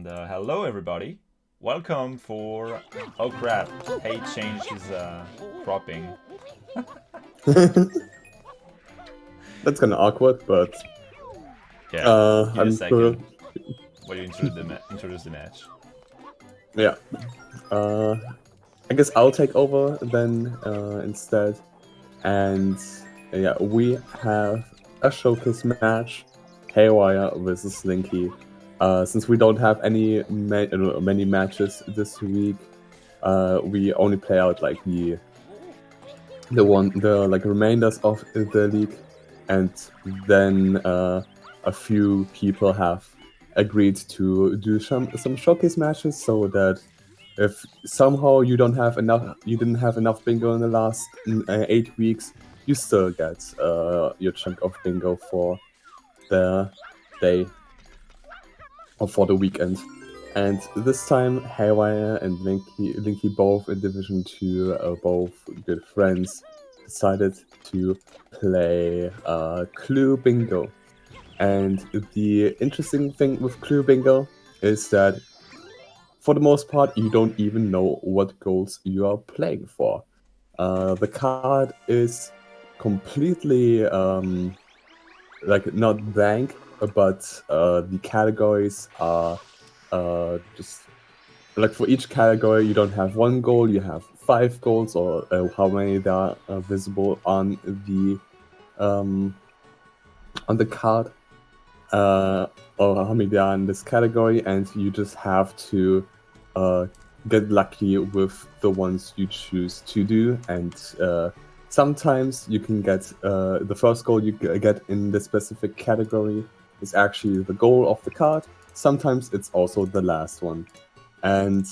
Hello everybody. Welcome for... Oh crap, Hay changed his cropping. That's kind of awkward, but Yeah, in a I'm sure. second. When you introduce the match. Yeah. I guess I'll take over then instead. And yeah, we have a showcase match, Haywire versus Linky. Since we don't have many matches this week, we only play out like the remainders of the league, and then a few people have agreed to do some showcase matches so that if somehow you didn't have enough bingo in the last 8 weeks, you still get your chunk of bingo for the day or for the weekend. And this time, Haywire and Linky both in Division 2, both good friends, decided to play Clue Bingo. And the interesting thing with Clue Bingo is that, for the most part, you don't even know what goals you are playing for. The card is completely not blank, but the categories are just like for each category you don't have one goal, you have 5 goals, or how many there are visible on the card, or how many there are in this category, and you just have to get lucky with the ones you choose to do. And sometimes you can get the first goal you get in the specific category is actually the goal of the card. Sometimes it's also the last one. And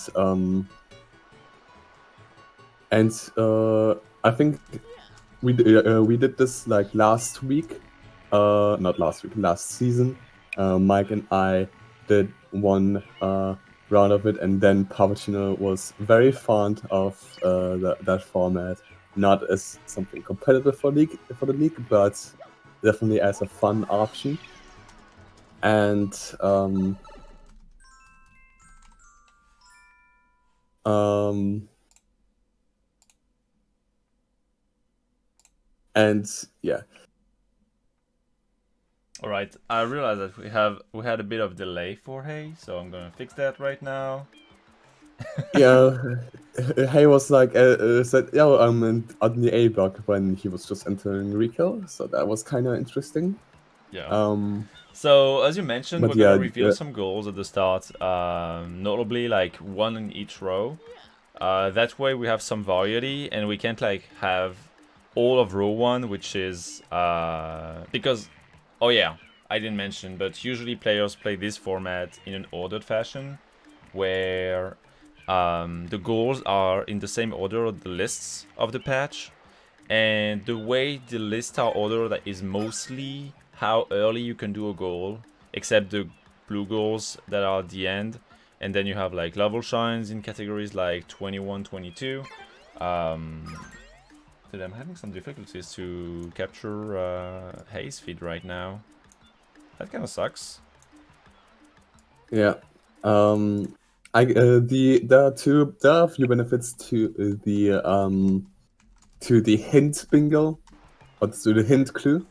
I think we did this like last week, not last week, last season. Mike and I did one round of it, and then Pavatino was very fond of that format, not as something competitive for the league, but definitely as a fun option. And yeah. All right, I realize that we had a bit of delay for Hay, so I'm gonna fix that right now. Yeah, Hay was like said, "Yeah, I'm on the A block" when he was just entering Rico, so that was kind of interesting. Yeah. So as you mentioned, But we're gonna reveal some goals at the start, notably like one in each row. That way we have some variety, and we can't like have all of row one, which is because, oh yeah, I didn't mention, but usually players play this format in an ordered fashion, where the goals are in the same order of the lists of the patch, and the way the lists are ordered that is mostly how early you can do a goal, except the blue goals that are at the end. And then you have like level shines in categories like 21, 22. Dude, I'm having some difficulties to capture Hayes feed right now. That kind of sucks. yeah, there are a few benefits to the hint bingo, or to the hint clue.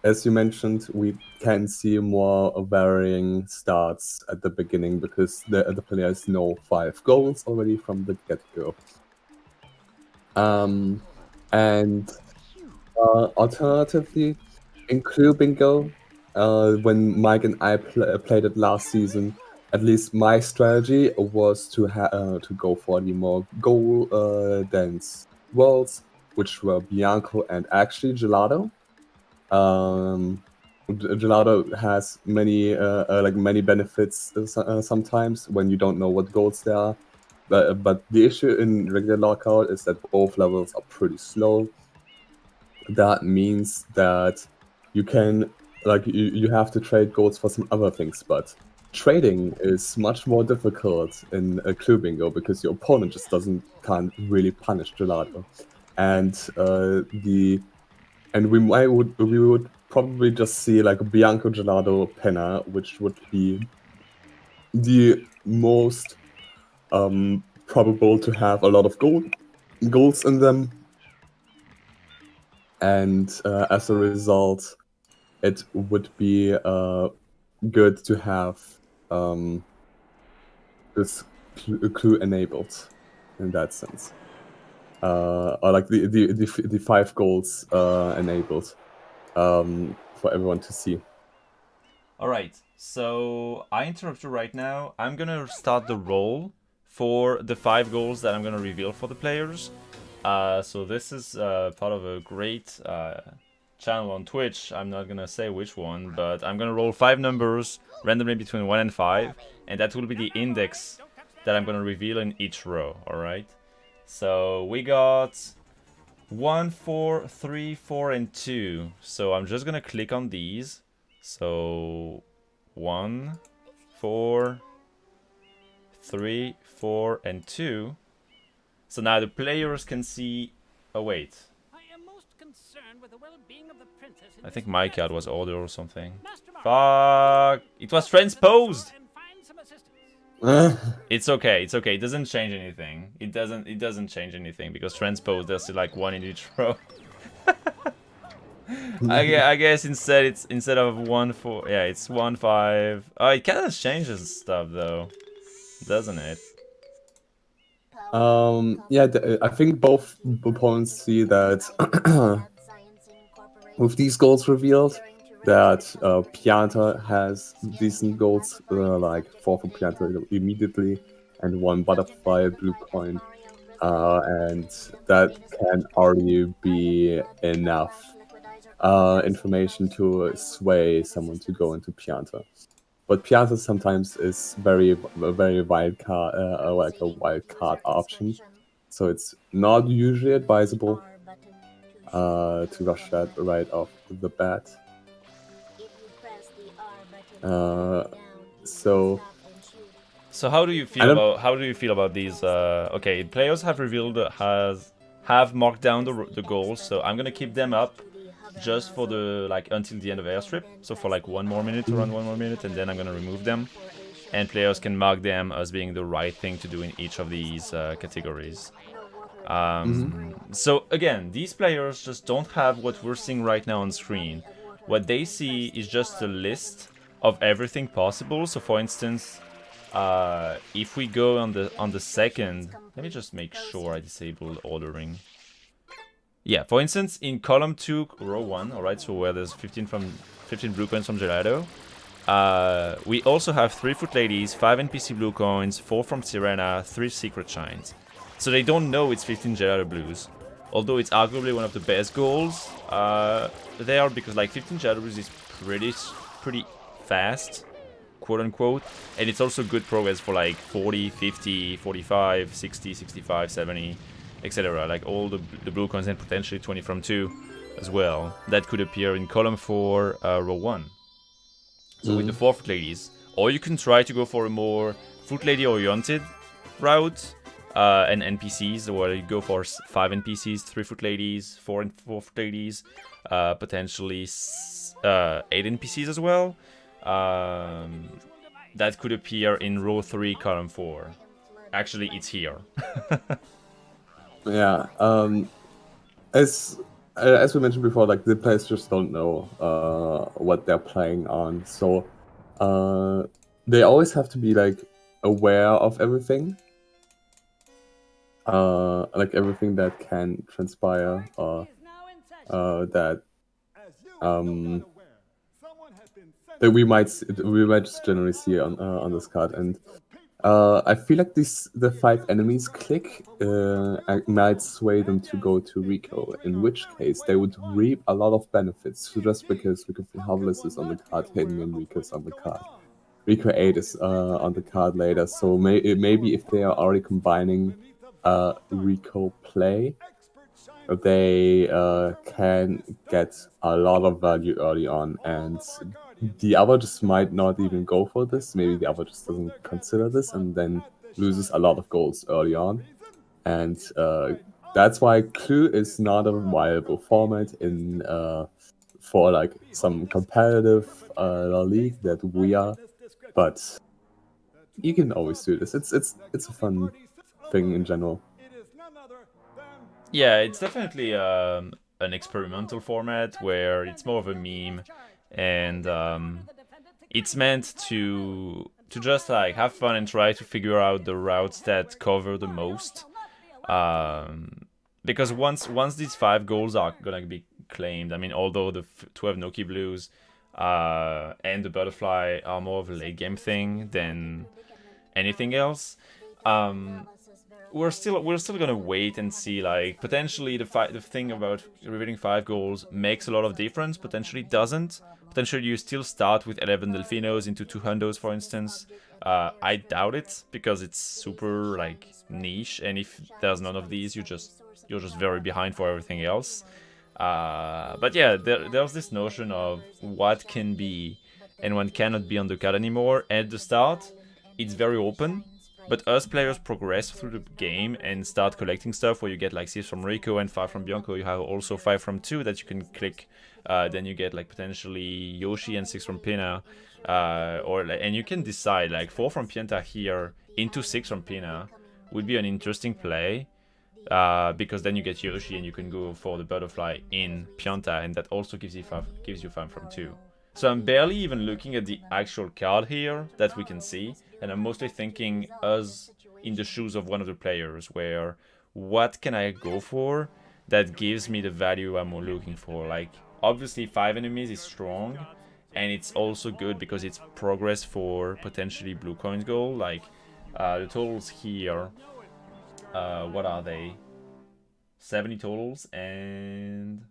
As you mentioned, we can see more varying starts at the beginning because the players know 5 goals already from the get-go. And alternatively, in Clue Bingo, when Mike and I played it last season, at least my strategy was to go for the more goal dense worlds, which were Bianco and actually Gelato. Gelato has many benefits sometimes when you don't know what goals there are. But the issue in regular lockout is that both levels are pretty slow. That means that you can you have to trade goals for some other things, but trading is much more difficult in a Clue Bingo because your opponent just can't really punish Gelato. And we would probably just see like a Bianco Gelato Penna, which would be the most probable to have a lot of goals in them, and as a result, it would be good to have this clue enabled in that sense, or like the 5 goals enabled for everyone to see. Alright, so I interrupt you right now. I'm gonna start the roll for the 5 goals that I'm gonna reveal for the players. So this is part of a great channel on Twitch. I'm not gonna say which one, but I'm gonna roll 5 numbers randomly between 1 and 5, and that will be the index that I'm gonna reveal in each row, alright? So we got 1, 4, 3, 4, and 2. So I'm just gonna click on these. So 1, 4, 3, 4, and 2. So now the players can see. Oh wait. I think my card was ordered or something. Fuck! It was transposed. It's okay. It's okay. It doesn't change anything. It doesn't change anything because transposed. There's still like 1 in each row. I guess instead of 1, 4, yeah, it's 1, 5. Oh, it kind of changes stuff though, doesn't it? Yeah, I think both opponents see that with these goals revealed, that Pianta has decent goals, like 4 for Pianta immediately, and 1 butterfly blue coin, and that can already be enough information to sway someone to go into Pianta. But Pianta sometimes is a very wild card, like a wild card option, so it's not usually advisable to rush that right off the bat. So how do you feel about these? Okay, players have revealed have marked down the goals, so I'm gonna keep them up just for the until the end of airstrip. So for like 1 more minute, around 1 more minute, and then I'm gonna remove them. And players can mark them as being the right thing to do in each of these categories. So again, these players just don't have what we're seeing right now on screen. What they see is just a list of everything possible. So for instance, if we go on the second, let me just make sure I disable ordering. Yeah, for instance, in column 2, row 1, alright, so where there's 15 blue coins from Gelato, we also have 3 Foot Ladies, 5 NPC blue coins, 4 from Sirena, 3 Secret Shines. So they don't know it's 15 Gelato Blues. Although it's arguably one of the best goals there, because like 15 Gelato Blues is pretty fast, quote unquote. And it's also good progress for like 40, 50, 45, 60, 65, 70, etc. Like all the blue coins and potentially 20 from 2 as well. That could appear in column 4, row 1. So with the 4 Foot Ladies. Or you can try to go for a more Foot Lady oriented route and NPCs, where you go for 5 NPCs, 3 Foot Ladies, 4 Foot Ladies, potentially 8 NPCs as well. That could appear in row 3, column 4. Actually, it's here. Yeah, as we mentioned before, like the players just don't know what they're playing on, so they always have to be like aware of everything, like everything that can transpire, or that we might just generally see on this card. And I feel like the 5 enemies click might sway them to go to Rico, in which case they would reap a lot of benefits just because Rico Harvest is on the card, Hidden and Rico is on the card. Rico 8 is on the card later, so maybe if they are already combining Rico play, they can get a lot of value early on, and the other just might not even go for this. Maybe the other just doesn't consider this and then loses a lot of goals early on. And that's why Clue is not a viable format in for like some competitive league that we are. But you can always do this. It's a fun thing in general. Yeah, it's definitely an experimental format where it's more of a meme, and it's meant to just like have fun and try to figure out the routes that cover the most. Because once these 5 goals are gonna be claimed, I mean, although the 12 Noki Blues and the Butterfly are more of a late game thing than anything else, we're still gonna wait and see. Like, potentially the thing about revealing 5 goals makes a lot of difference, potentially doesn't. Potentially you still start with 11 Delfinos into 2 Hundos, for instance. I doubt it, because it's super like niche, and if there's none of these, you're just very behind for everything else. But yeah, there's this notion of what can be and what cannot be on the card anymore. At the start, it's very open, but as players progress through the game and start collecting stuff, where you get like 6 from Rico and 5 from Bianco, you have also 5 from 2 that you can click. Then you get like potentially Yoshi and 6 from Pina, and you can decide like 4 from Pianta here into 6 from Pina would be an interesting play. Because then you get Yoshi and you can go for the Butterfly in Pianta, and that also gives you 5 from 2. So I'm barely even looking at the actual card here that we can see, and I'm mostly thinking as in the shoes of one of the players, where what can I go for that gives me the value I'm looking for. Like, obviously 5 enemies is strong, and it's also good because it's progress for potentially blue coins goal. Like, the totals here, what are they? 70 totals and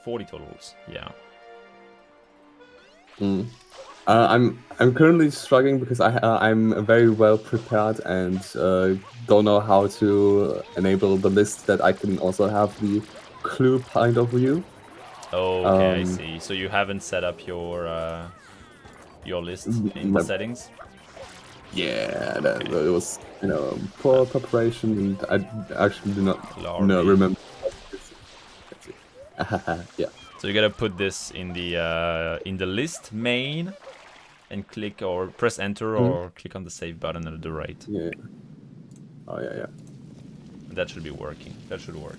40 totals. Yeah. I'm currently struggling because I'm very well prepared and don't know how to enable the list that I can also have the clue point of view. Okay, I see. So you haven't set up your list in the settings? Yeah, it was, poor preparation, and I actually do not remember. Yeah. So you gotta put this in the list main, and click or press enter or click on the save button at the right. Yeah. Oh yeah. That should be working. That should work.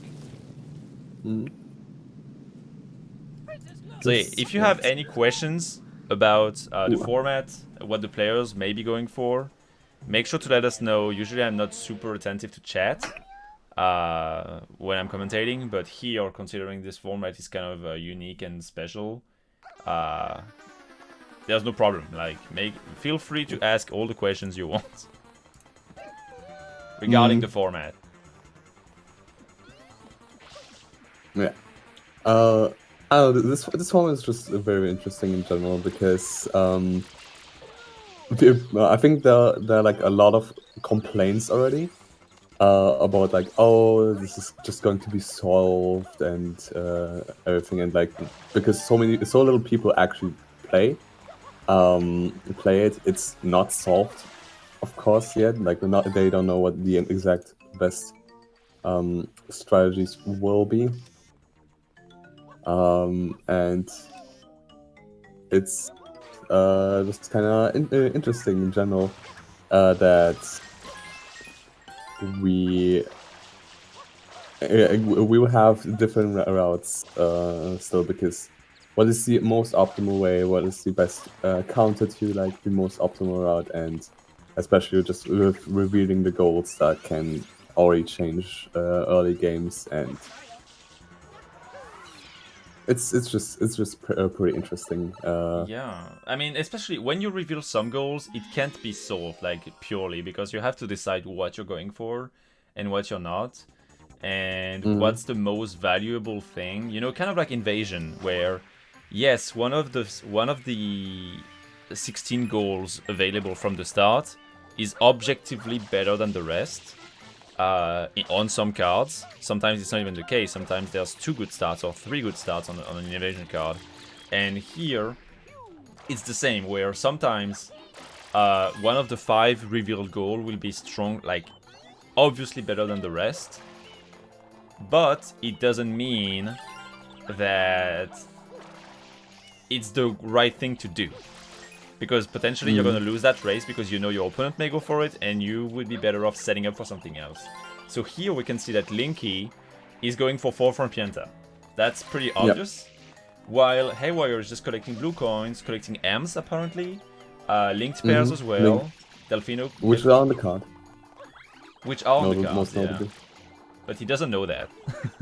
So yeah, if you have any questions about the format, what the players may be going for, make sure to let us know. Usually I'm not super attentive to chat when I'm commentating, but here, considering this format is kind of unique and special, there's no problem. Like, feel free to ask all the questions you want regarding the format. Yeah. This format is just very interesting in general because I think there are like a lot of complaints already about like, oh, this is just going to be solved and everything, and like because so little people actually play it, it's not solved, of course, yet. Like, they don't know what the exact best strategies will be, and it's just kind of interesting in general that we will have different routes still, because what is the most optimal way, what is the best counter to like the most optimal route, and especially just with revealing the goals that can already change early games, and it's just pretty interesting. Yeah, I mean, especially when you reveal some goals, it can't be solved like purely, because you have to decide what you're going for and what you're not, and what's the most valuable thing. You know, kind of like Invasion, where yes, one of the 16 goals available from the start is objectively better than the rest. On some cards, sometimes it's not even the case. Sometimes there's 2 good starts or 3 good starts on an invasion card, and here it's the same, where sometimes one of the 5 revealed goal will be strong, like obviously better than the rest, but it doesn't mean that it's the right thing to do, because potentially you're going to lose that race because you know your opponent may go for it, and you would be better off setting up for something else. So here we can see that Linky is going for 4 from Pianta. That's pretty obvious. While Haywire is just collecting blue coins, collecting M's apparently, linked pairs as well. Delfino, which are on the card. Which are on the card, most notably. But he doesn't know that,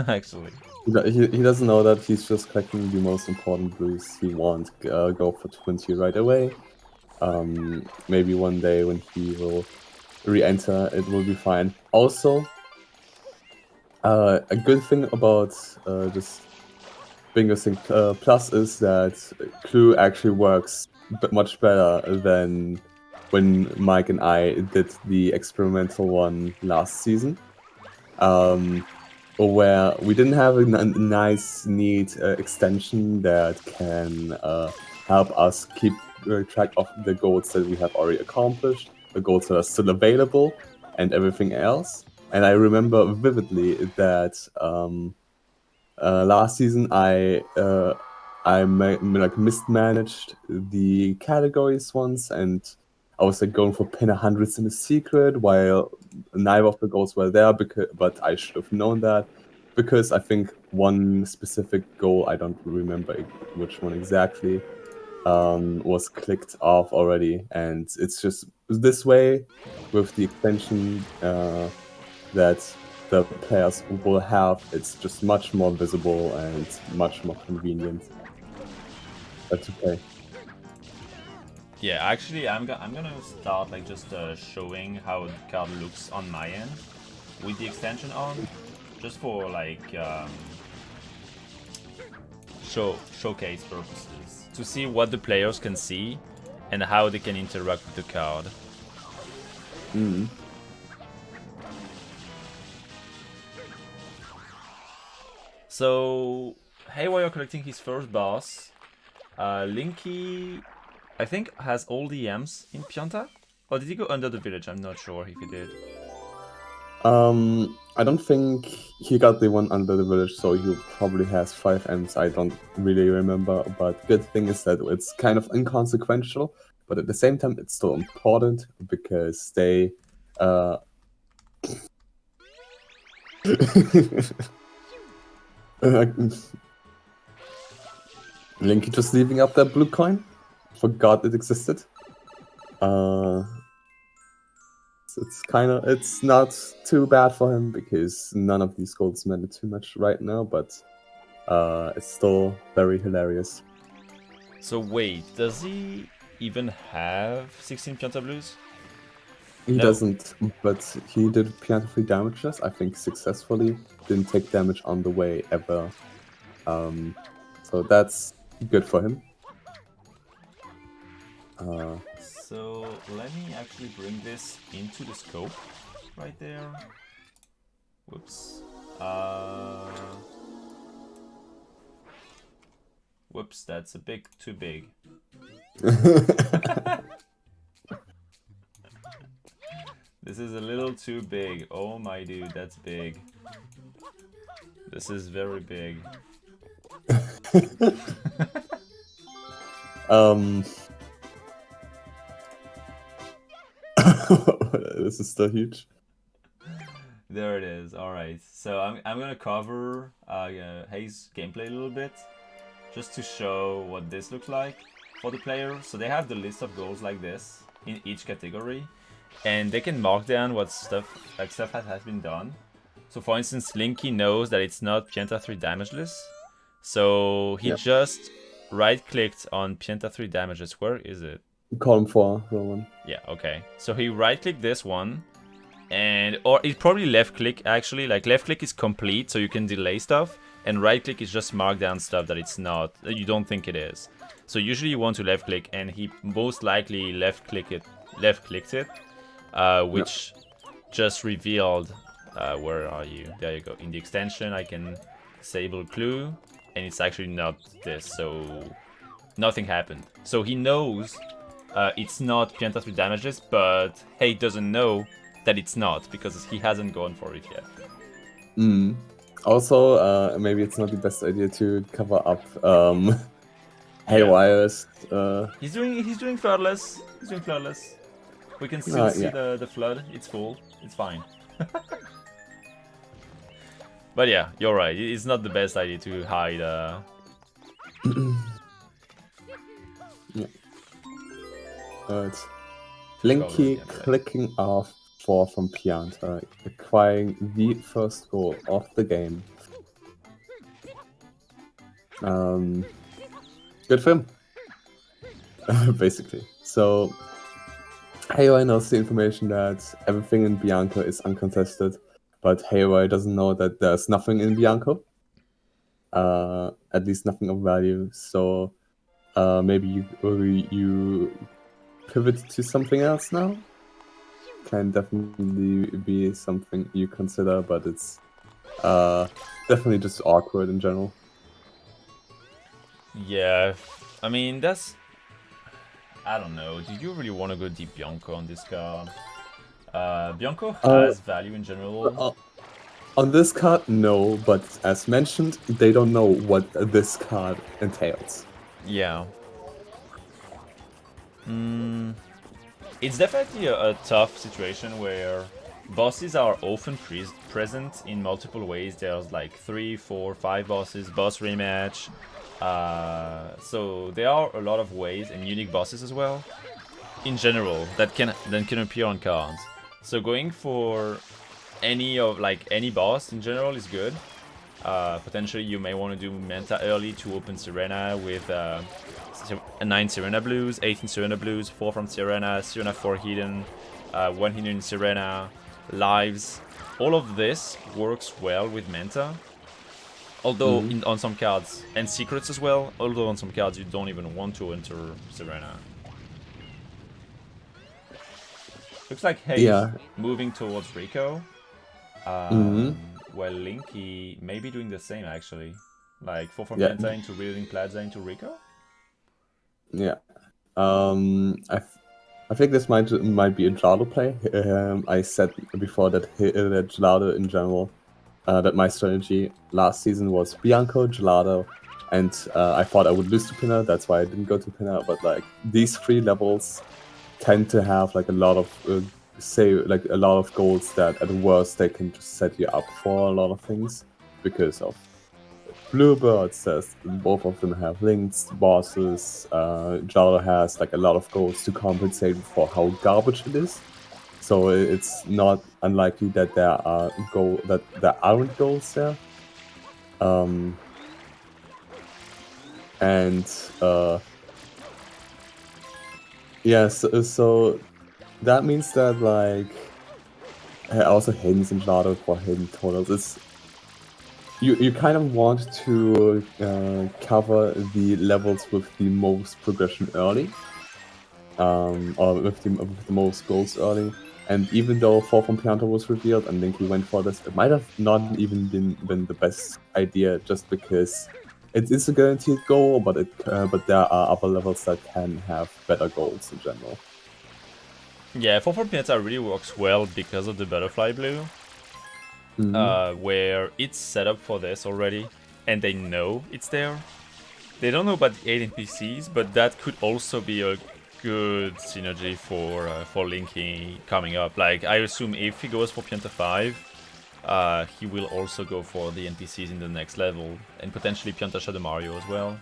actually. He doesn't know that. He's just collecting the most important blues. He won't go for 20 right away. Maybe one day when he will re-enter, it will be fine. Also, a good thing about this Bingo Sync Plus is that Clue actually works much better than when Mike and I did the experimental one last season. Where we didn't have a nice, neat extension that can help us keep track of the goals that we have already accomplished, the goals that are still available, and everything else. And I remember vividly that last season I mismanaged the categories once, and I was like going for pin 100s in the secret, while neither of the goals were there. But I should have known that, because I think one specific goal, I don't remember which one exactly, was clicked off already. And it's just this way with the extension that the players will have. It's just much more visible and much more convenient to play. Yeah, actually, I'm gonna start like just showing how the card looks on my end with the extension on, just for like showcase purposes, to see what the players can see and how they can interact with the card. So Haywire collecting his first boss. Linky, I think, has all the M's in Pianta? Or did he go under the village? I'm not sure if he did. I don't think he got the one under the village, so he probably has 5 M's. I don't really remember, but good thing is that it's kind of inconsequential, but at the same time it's still important, because they Linky just leaving up that blue coin. Forgot it existed. It's not too bad for him, because none of these golds matter too much right now, but it's still very hilarious. So wait, does he even have 16 Pianta Blues? He doesn't, but he did Pianta 3 damages, I think successfully. Didn't take damage on the way ever. So that's good for him. So let me actually bring this into the scope right there. Whoops. Whoops, that's a bit too big. This is a little too big. Oh my dude, that's big. This is very big. This is still huge. There it is. All right. So I'm gonna cover Hayes' gameplay a little bit, just to show what this looks like for the player. So they have the list of goals like this in each category, and they can mark down what stuff has been done. So for instance, Linky knows that it's not Pianta 3 damageless, so he just right-clicked on Pianta 3 damages. Where is it? Column 4, row 1. Yeah, okay. So he right-clicked this one, or it probably left-click actually. Like left-click is complete, so you can delay stuff, and right-click is just mark down stuff that it's not, that you don't think it is. So usually you want to left-click, and he most likely left-clicked it, which just revealed. Where are you? There you go. In the extension, I can disable clue, and it's actually not this, so nothing happened. So he knows it's not Pianta 3 damages, but Hay doesn't know that it's not, because he hasn't gone for it yet. Also, maybe it's not the best idea to cover up Haywire is He's doing flawless. He's doing flawless. We can still see yeah. the flood. It's full. It's fine. But yeah, you're right. It's not the best idea to hide. Yeah. It's Linky clicking off 4 from Pianta, acquiring the first goal of the game. Good for him. Basically. So Haywire knows the information that everything in Bianco is uncontested, but Haywire doesn't know that there's nothing in Bianco. At least nothing of value. So maybe you pivot to something else now. Can definitely be something you consider, but it's definitely just awkward in general. Yeah, I mean that's. I don't know. Do you really want to go deep Bianco on this card? Bianco has value in general. On this card, no, but as mentioned, they don't know what this card entails. Yeah. It's definitely a tough situation where bosses are often present in multiple ways. There's like 3, 4, 5 bosses, boss rematch. So there are a lot of ways and unique bosses as well. In general, that can appear on cards. So going for any boss in general is good. Potentially you may want to do Manta early to open Sirena with 9 Sirena Blues, 18 Sirena Blues, 4 from Sirena, Sirena 4 hidden, 1 hidden in Sirena, lives. All of this works well with Manta. Although on some cards, and secrets as well, although on some cards you don't even want to enter Sirena. Looks like Hayes moving towards Rico. While Linky may be doing the same actually. Like 4 from Penta into Reeling Plaza into Rico? Yeah. I think this might be a Gelado play. I said before that Gelado in general, that my strategy last season was Bianco, Gelado, and I thought I would lose to Pinna, that's why I didn't go to Pinna, but like these 3 levels tend to have like a lot of a lot of goals that at worst they can just set you up for a lot of things because of Bluebird says both of them have links, bosses. Gelado has like a lot of goals to compensate for how garbage it is. So it's not unlikely that there aren't goals there. So that means that like also hidden in Gelado for hidden totals. You kind of want to cover the levels with the most progression early, or with the most goals early. And even though 4 from Pianta was revealed and Linky went for this, it might have not even been the best idea, just because it is a guaranteed goal, but there are other levels that can have better goals in general. Yeah, 4 from Pianta really works well because of the butterfly blue. Where it's set up for this already, and they know it's there. They don't know about the 8 NPCs, but that could also be a good synergy for Linky coming up. Like, I assume if he goes for Pianta 5, he will also go for the NPCs in the next level, and potentially Pianta Shadow Mario as well.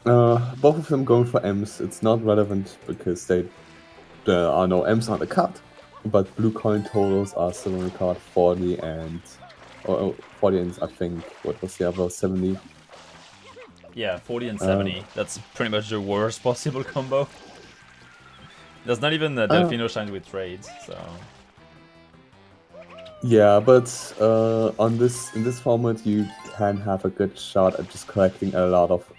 Both of them going for M's. It's not relevant because there are no M's on the card, but blue coin totals are still on the card, 40 and I think, what was the other, 70? Yeah, 40 and 70. That's pretty much the worst possible combo. There's not even Delfino Shine with trades, so... Yeah, but in this format you can have a good shot at just collecting a lot of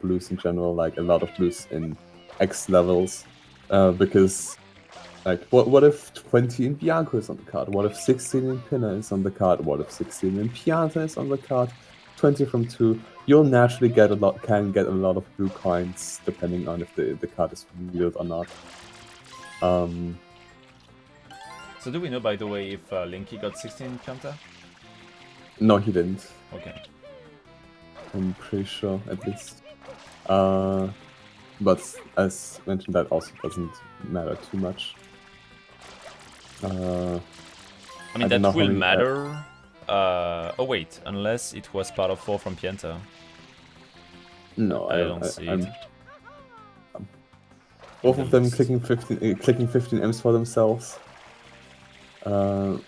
blues in general, like a lot of blues in X levels. Because, like, what if 20 in Bianco is on the card? What if 16 in Pinna is on the card? What if 16 in Pianta is on the card? 20 from 2. You'll naturally get a lot of blue coins, depending on if the card is revealed or not. So do we know, by the way, if Linky got 16 in Pianta? No, he didn't. Okay. I'm pretty sure, at least. But as mentioned, that also doesn't matter too much. I mean, I don't that know how will many, matter. Oh wait, unless it was part of 4 from Pienta. no, I don't see it. Both The of them list. clicking 15 M's for themselves. Yeah.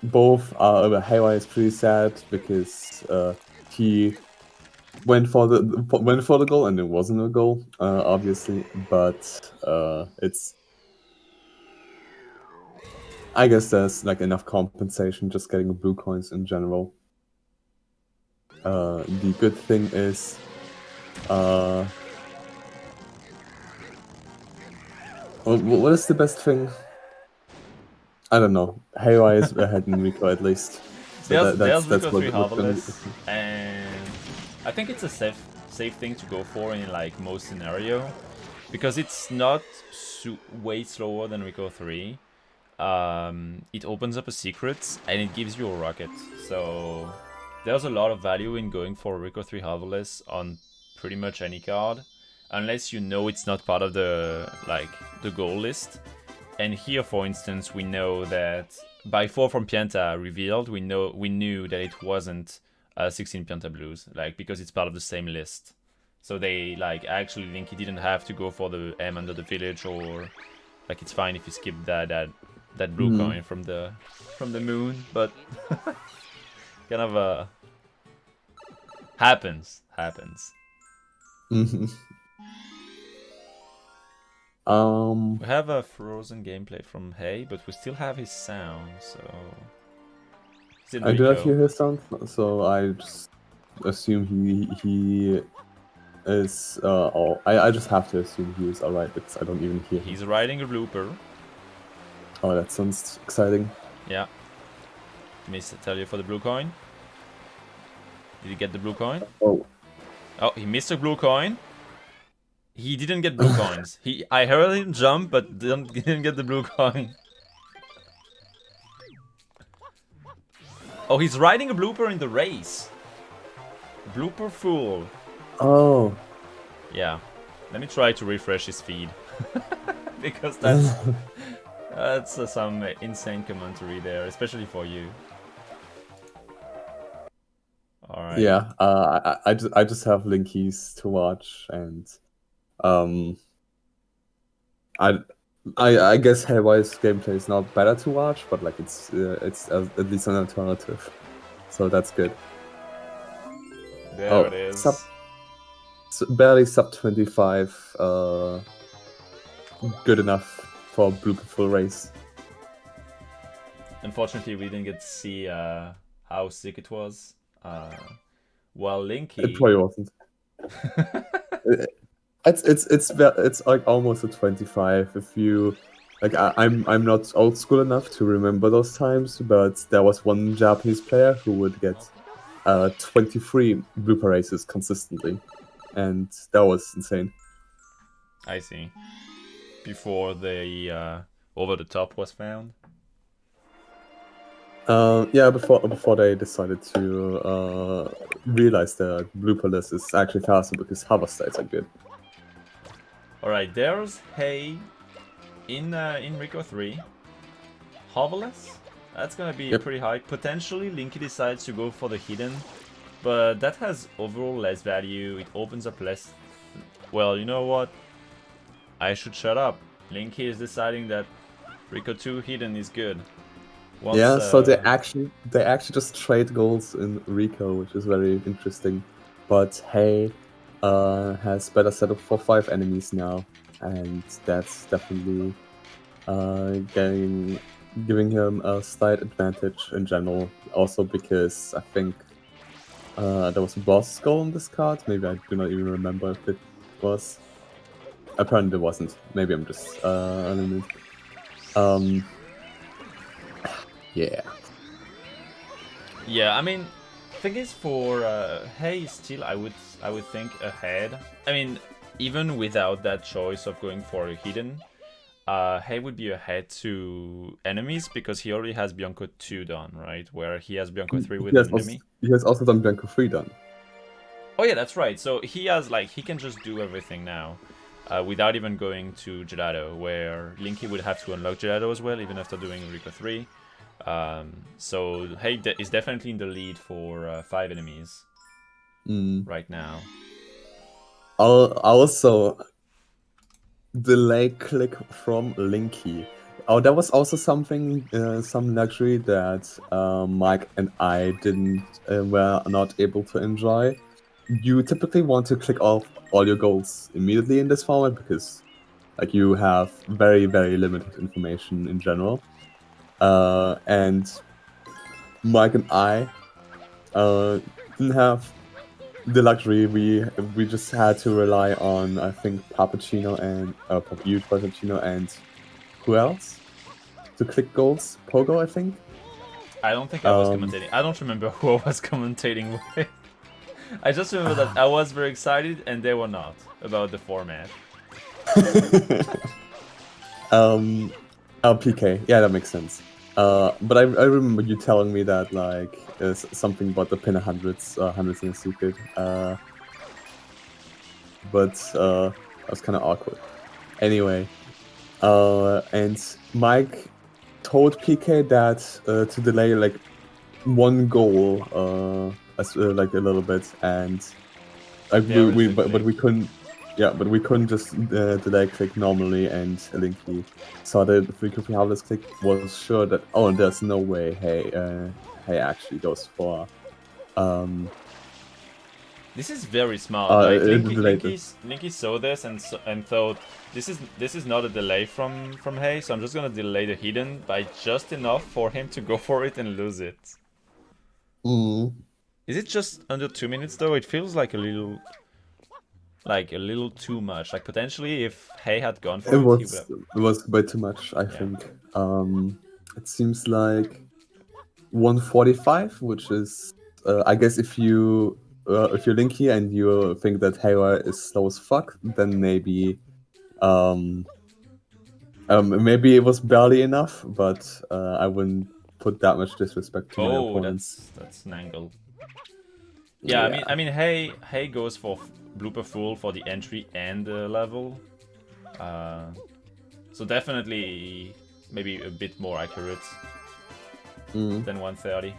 Both Haywire is pretty sad because he went for the goal and it wasn't a goal, obviously, but it's. I guess there's like enough compensation just getting blue coins in general. The good thing is, what is the best thing? I don't know. Haywire is ahead in Rico at least. So There's that's Rico 3 what's gonna be. Harvest, and I think it's a safe thing to go for in like most scenario, because it's not way slower than Rico 3. It opens up a secret and it gives you a rocket. So there's a lot of value in going for Rico 3 Harvest on pretty much any card, unless you know it's not part of the goal list. And here, for instance, we know that by 4 from Pianta revealed, we knew that it wasn't 16 Pianta Blues, like, because it's part of the same list. So they actually Linky didn't have to go for the M under the village, or like it's fine if you skip that blue coin from the moon, but kind of happens. We have a frozen gameplay from Hay, but we still have his sound, so I do not hear his sound, so I just assume he is. I just have to assume he is alright because I don't even hear him. He's riding a blooper. Oh, that sounds exciting. Yeah. Missed tell you for the blue coin. Did he get the blue coin? Oh, he missed a blue coin. He didn't get blue coins. I heard him jump, but didn't get the blue coin. Oh, he's riding a blooper in the race. Blooper fool. Oh. Yeah. Let me try to refresh his feed. Because that's some insane commentary there, especially for you. Alright. Yeah, I just have linkies to watch, and I guess Haywire's gameplay is not better to watch, but like it's at least an alternative, so that's good. There it is. Barely sub 25. Good enough for a blooper race. Unfortunately, we didn't get to see how sick it was. While Linky, it probably wasn't. It's like almost a 25. If you like, I'm not old school enough to remember those times, but there was one Japanese player who would get 23 blooper races consistently, and that was insane. I see. Before the over the top was found. Yeah, before they decided to realize the blooper list is actually faster because hover states are good. Alright, there's Hay in Rico 3. Hoverless? That's gonna be pretty high. Potentially Linky decides to go for the hidden, but that has overall less value. It opens up less. Well, you know what? I should shut up. Linky is deciding that Rico 2 hidden is good. So they actually just trade goals in Rico, which is very interesting. But Hay has better setup for 5 enemies now, and that's definitely giving him a slight advantage in general. Also because I think there was a boss goal on this card. Maybe I do not even remember if it was. Apparently there wasn't. Maybe I'm just yeah. Yeah, I mean, thing is for Hay still I would think ahead. I mean, even without that choice of going for a hidden, Hay would be ahead to enemies because he already has Bianco 2 done, right? Where he has Bianco 3 with an enemy. He has also done Bianco 3 done. Oh yeah, that's right. So he has he can just do everything now, without even going to Gelato, where Linky would have to unlock Gelato as well, even after doing Rico 3. So Hay is definitely in the lead for 5 enemies right now. Also, delay click from Linky. Oh, that was also something, some luxury that Mike and I were not able to enjoy. You typically want to click off all your goals immediately in this format because, like, you have very, very limited information in general. And Mike and I didn't have the luxury. We just had to rely on, I think, Pappuccino and Pappuccino and who else to click goals? Pogo, I think. I don't think I was commentating. I don't remember who I was commentating with. I just remember that I was very excited and they were not about the format. PK. Yeah, that makes sense. But I remember you telling me that something about the pin hundreds in a secret. But that was kind of awkward. Anyway, and Mike told PK that to delay one goal like a little bit, and but we couldn't. Yeah, but we couldn't just delay click normally, and Linky saw the frequency harvest click, was sure that there's no way Hey actually goes for This is very smart. Linky saw this and thought this is not a delay from Hay, so I'm just gonna delay the hidden by just enough for him to go for it and lose it. Is it just under 2 minutes though? It feels like a little too much. Like potentially if Hay had gone for it, he would have... It was a bit too much, I think. It seems like 145, which is I guess if you're Linky and you think that Haywire is slow as fuck, then maybe maybe it was barely enough, but I wouldn't put that much disrespect to my opponents. That's an angle. Yeah, I mean, Hay goes for blooper full for the entry and the level, so definitely maybe a bit more accurate than 130.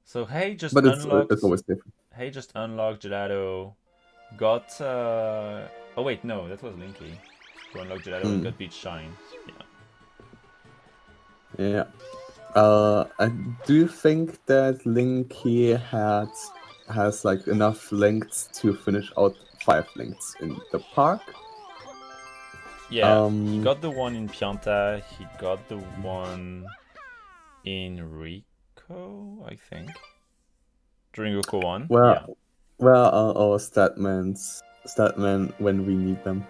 So Hay just unlocked. It's always different. Hay just unlocked Gelato. Got oh wait, no, that was Linky who unlocked Gelato and got Beach Shine. Yeah. Do you think that Linky has enough links to finish out 5 links in the park? Yeah, he got the one in Pianta, he got the one in Rico, I think. During Rico 1. Where are our statmen when we need them?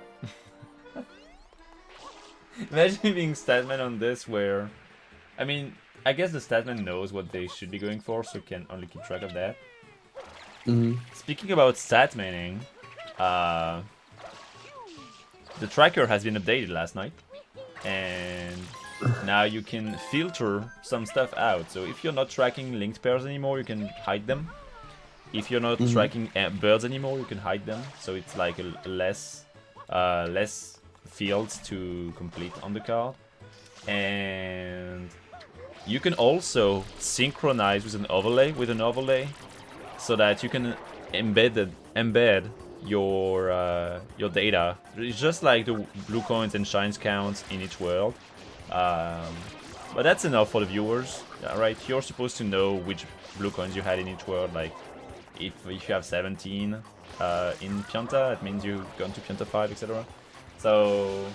Imagine being statman on this where... I mean, I guess the statman knows what they should be going for, so can only keep track of that. Speaking about statmaning, the tracker has been updated last night, and now you can filter some stuff out. So if you're not tracking linked pairs anymore, you can hide them. If you're not tracking birds anymore, you can hide them. So it's like a less fields to complete on the card. And you can also synchronize with an overlay, so that you can embed your data. It's just like the blue coins and shines counts in each world. But that's enough for the viewers, right? You're supposed to know which blue coins you had in each world. Like if you have 17 in Pianta, it means you've gone to Pianta 5, etc. So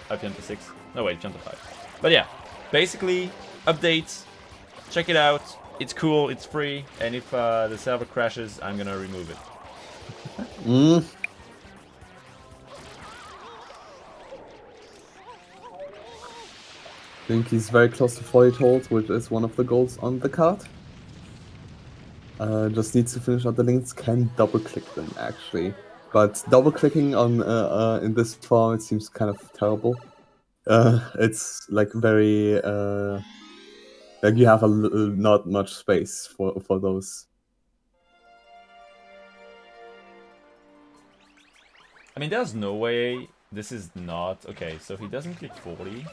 Pianta 6. No wait, Pianta 5. But yeah, basically updates. Check it out. It's cool. It's free. And if the server crashes, I'm gonna remove it. I think he's very close to 40 tolls, which is one of the goals on the card. Just needs to finish out the links, can double click them actually. but double clicking on in this form, it seems kind of terrible. It's like very like you have not much space for those. I mean, there's no way this is not... Okay, so he doesn't click 40.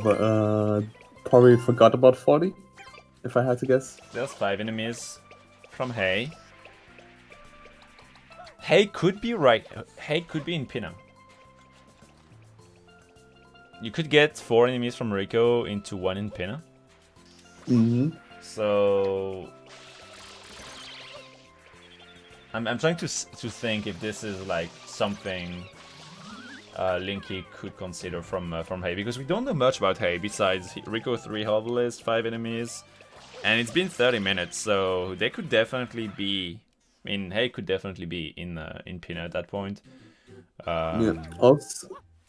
But probably forgot about 40, if I had to guess. There's 5 enemies from Hay. Hay could be right. Hay could be in Pinna. You could get 4 enemies from Rico into 1 in Pinna. So I'm trying to think if this is like something Linky could consider from Hay, because we don't know much about Hay besides Rico 3 health list, 5 enemies, and it's been 30 minutes, so they could definitely be. I mean, Hay could definitely be in Pinna at that point. Yeah.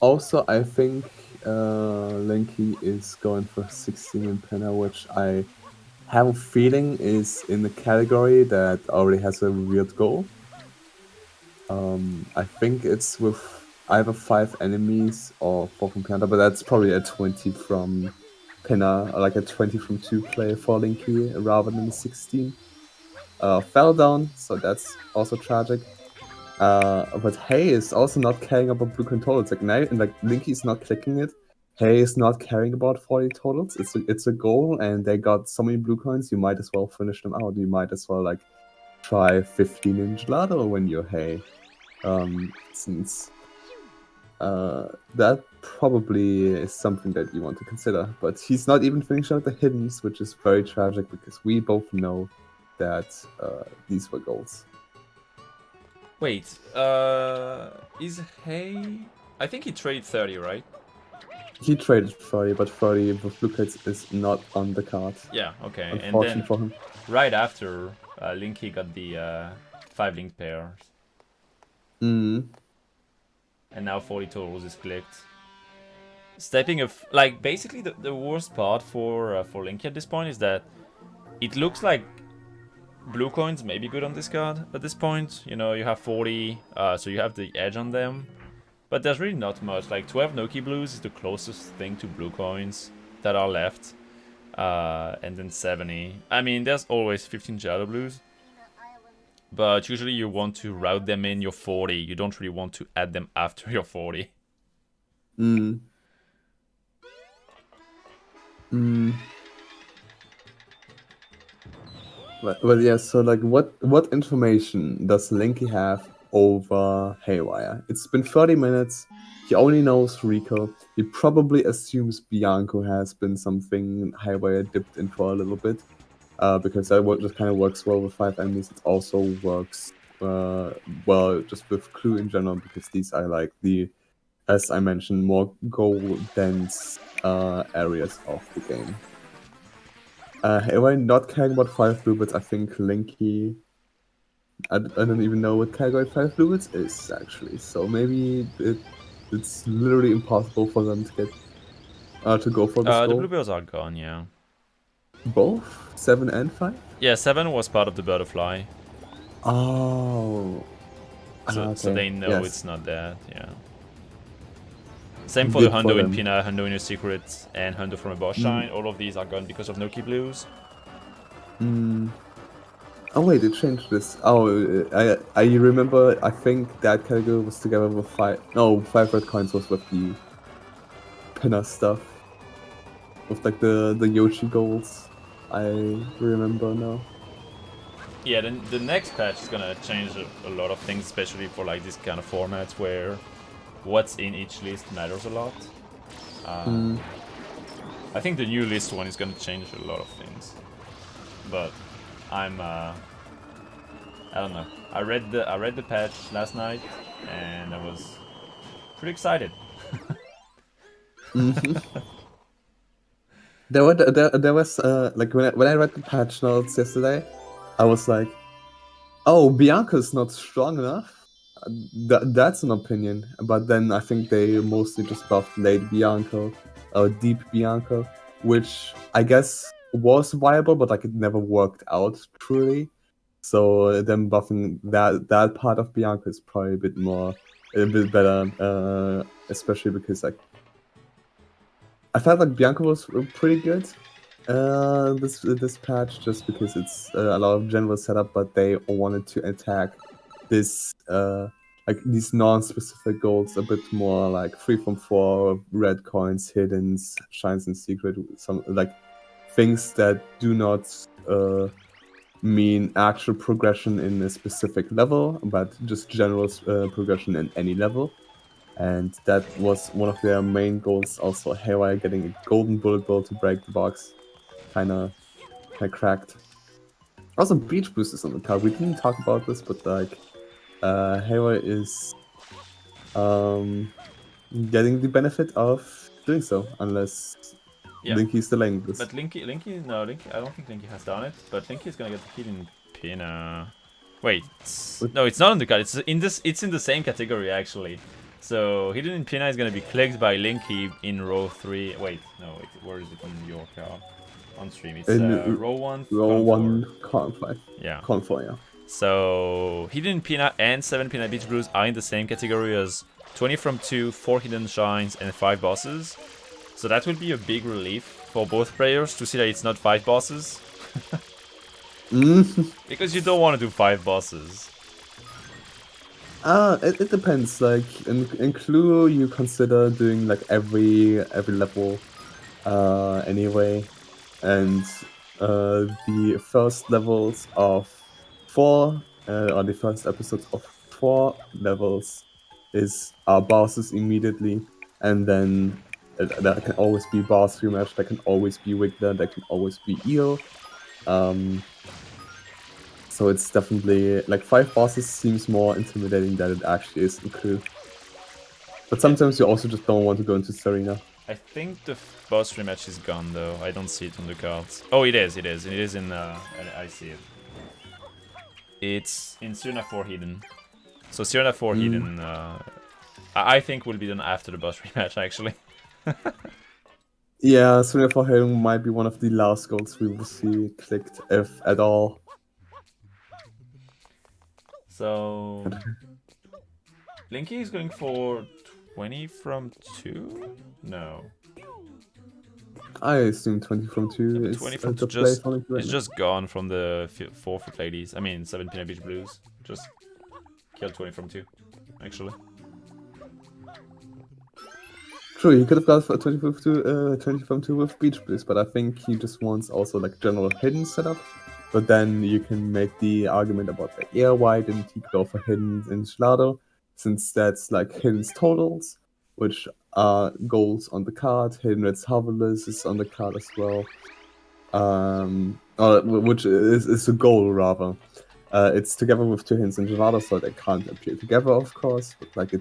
Also, I think Linky is going for 16 in Pinna, which I have a feeling is in the category that already has a weird goal. I think it's with either 5 enemies or 4 from Panda, but that's probably a 20 from Pinna, or like a 20 from 2 player for Linky rather than 16. Fell down, so that's also tragic. But Hay is also not caring about blue coin totals. Like Linky is not clicking it. Hay is not caring about 40 totals. It's a goal, and they got so many blue coins. You might as well finish them out. You might as well like try 15 in gelato when you're Hay, since that probably is something that you want to consider. But he's not even finishing out the hiddens, which is very tragic because we both know that these were goals. Wait, is Hay... I think he traded 30, right? He traded 30, but 30 with blue cards is not on the card. Yeah, okay. Unfortunate And then for him. right after, Linky got the 5 linked pairs. Mm. And now 40 totals is clicked. Stepping of... Like, basically the worst part for Linky at this point is that it looks like blue coins may be good on this card at this point. You know, you have 40, so you have the edge on them. But there's really not much. Like, 12 Noki blues is the closest thing to blue coins that are left. And then 70. I mean, there's always 15 Shadow blues. But usually you want to route them in your 40. You don't really want to add them after your 40. Mm. Mm. Well, yeah, so like what information does Linky have over Haywire? It's been 30 minutes. He only knows Rico. He probably assumes Bianco has been something Haywire dipped in for a little bit. Because that just kind of works well with 5 enemies. It also works well just with Clue in general, because these are like the, as I mentioned, more goal-dense areas of the game. Haywire not caring about 5 bluebirds. I think Linky... I don't even know what category 5 bluebirds is, actually. So maybe it's literally impossible for them to get to go for this goal. The bluebirds are gone, yeah. Both? 7 and 5? Yeah, 7 was part of the butterfly. Oh. So, okay. so they know yes. It's not that, yeah. Same for the Hundo in Pina, Hundo in your secret, and Hundo from a boss shine. All of these are gone because of Noki blues. Oh wait, it changed this. Oh, I remember. I think that category was together with 5. No, 5 red coins was with the Pinna stuff, with like the Yoshi goals. I remember now. Yeah, the next patch is gonna change a lot of things, especially for like this kind of formats where what's in each list matters a lot. I think the new list one is gonna change a lot of things, but I don't know. I read the patch last night and I was pretty excited. There was like when I read the patch notes yesterday, I was like, oh, Bianca's not strong enough. That's an opinion, but then I think they mostly just buffed late Bianco, or deep Bianco, which I guess was viable, but like it never worked out truly. So them buffing that part of Bianca is probably a bit better, especially because like I felt like Bianca was pretty good this patch just because it's a lot of general setup, but they wanted to attack this like these non-specific goals a bit more, like 3 from 4 red coins, hiddens, shines and secret, some like things that do not mean actual progression in a specific level, but just general progression in any level. And that was one of their main goals. Also, Haywire getting a golden bullet bill to break the box, kind of cracked. Also, Beach Boost is on the card. We didn't talk about this, but like, Haywire is getting the benefit of doing so, unless Linky's delaying this. But Linky, no, Linky. I don't think Linky has done it. But Linky is gonna get the hidden pin. Wait, no, it's not on the card. It's in this. It's in the same category actually. So hidden pin is gonna be clicked by Linky in row 3. Wait, no, wait, where is it on your card? On stream, it's row 1. Row 1, con 5. Yeah. Con 4, yeah. So hidden Pina and 7 Pina Beach Blues are in the same category as 20 from 2, 4 hidden shines, and 5 bosses. So that will be a big relief for both players to see that it's not 5 bosses. Because you don't want to do 5 bosses. It depends. Like in Clue, you consider doing like every level, anyway, and the first levels of 4, or the first episodes of 4 levels are bosses immediately, and then there can always be boss rematch. There can always be Wiggler. There can always be Eel. So it's definitely like 5 bosses seems more intimidating than it actually is in Clue. But sometimes you also just don't want to go into Serena. I think the boss rematch is gone though. I don't see it on the cards. Oh, it is. It is in. I see it. It's in Serena 4 hidden. So Serena 4 hidden. I think will be done after the boss rematch actually. Yeah, Serena 4 hidden might be one of the last goals we will see clicked, if at all. So Linky is going for 20 from 2? No. I assume 20 from 2 is 20 from the 2 play for it's just gone from the 4 foot ladies. I mean 7 Pina Beach Blues. Just killed 20 from 2, actually. True, he could have got 20 from 2 with Beach Blues, but I think he just wants also like general hidden setup. But then you can make the argument about like, yeah, why didn't he go for hidden in Shlado? Since that's like hidden's totals, which are goals on the card. Hidden Red's Hoverless is on the card as well. Which is a goal rather. It's together with 2 hints in Gelado, so they can't appear together, of course. But like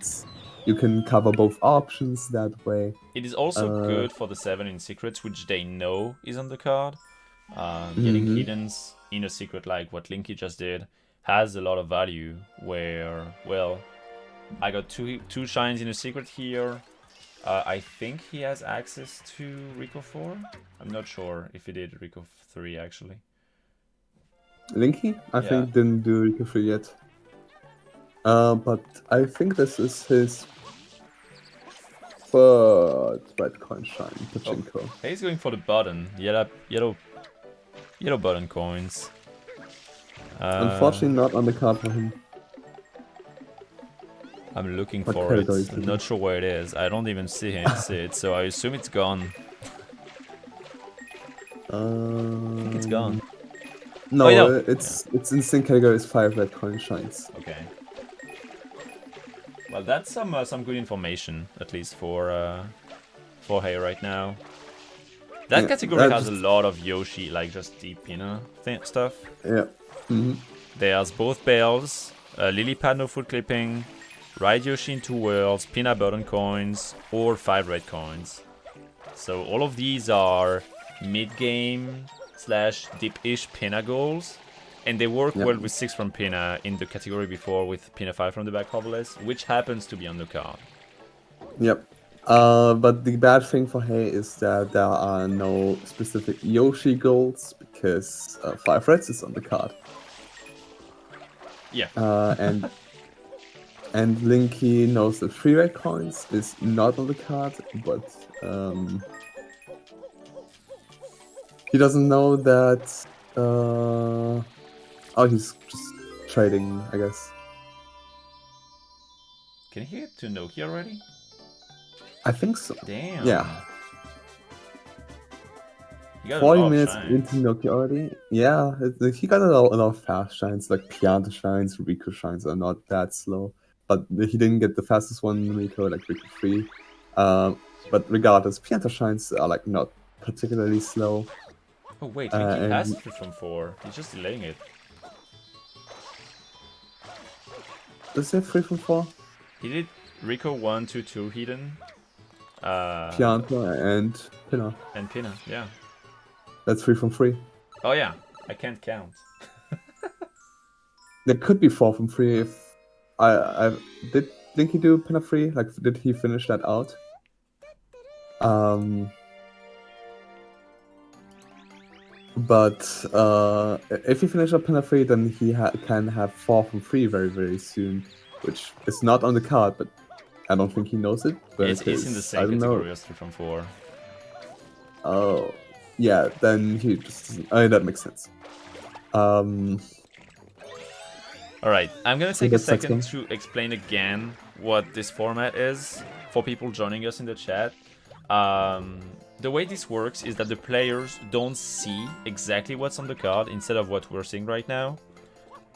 you can cover both options that way. It is also good for the 7 in secrets, which they know is on the card. Getting hiddens in a secret like what Linky just did has a lot of value. Where, well, I got two shines in a secret here. I think he has access to Rico 4. I'm not sure if he did Rico 3 actually. Linky? I think didn't do Rico 3 yet. But I think this is his third red coin shine, Pachinko. Oh, he's going for the button. Yellow button coins. Unfortunately not on the card for him. I'm looking for it. I'm not sure where it is. I don't even see it, so I assume it's gone. I think it's gone. No, oh, yeah. It's in sync category is 5 red coin shines. Okay. Well, that's some good information, at least for Hay right now. That category has a lot of Yoshi, like just deep Pina stuff. Yeah. There's both bells, Lily Pad no foot clipping, Ride Yoshi in 2 worlds, Pina button coins, or 5 red coins. So all of these are mid-game / deep-ish Pina goals. And they work well with 6 from Pina in the category before with Pina 5 from the back hoverless, which happens to be on the card. Yep. But the bad thing for Hay is that there are no specific Yoshi golds because 5 reds is on the card. Yeah. And Linky knows that 3 red coins is not on the card, but he doesn't know that. Oh, he's just trading, I guess. Can he get to Noki already? I think so. Damn. Yeah. He got 40 a lot minutes of into shines. Noki already. Yeah, he got a lot of fast shines, like Pianta shines, Riku shines are not that slow. But he didn't get the fastest one in Riku, like Riku 3. But regardless, Pianta shines are like not particularly slow. Oh wait, Linky And has 3 from 4. He's just delaying it. does he have 3 from 4? He did Rico 1, 2, 2 hidden. Pianta and Pinna. And Pinna, yeah. That's 3 from 3. Oh yeah, I can't count. There could be 4 from 3 if I did Linky do Pinna 3? Like, did he finish that out? But if he finishes up Pinna 3, then he can have 4 from 3 very, very soon, which is not on the card, but I don't think he knows it. But It's in the same category as 3 from 4. Oh, yeah, then he just... that makes sense. Alright, I'm gonna take a that's second second. to explain again what this format is for people joining us in the chat. The way this works is that the players don't see exactly what's on the card instead of what we're seeing right now.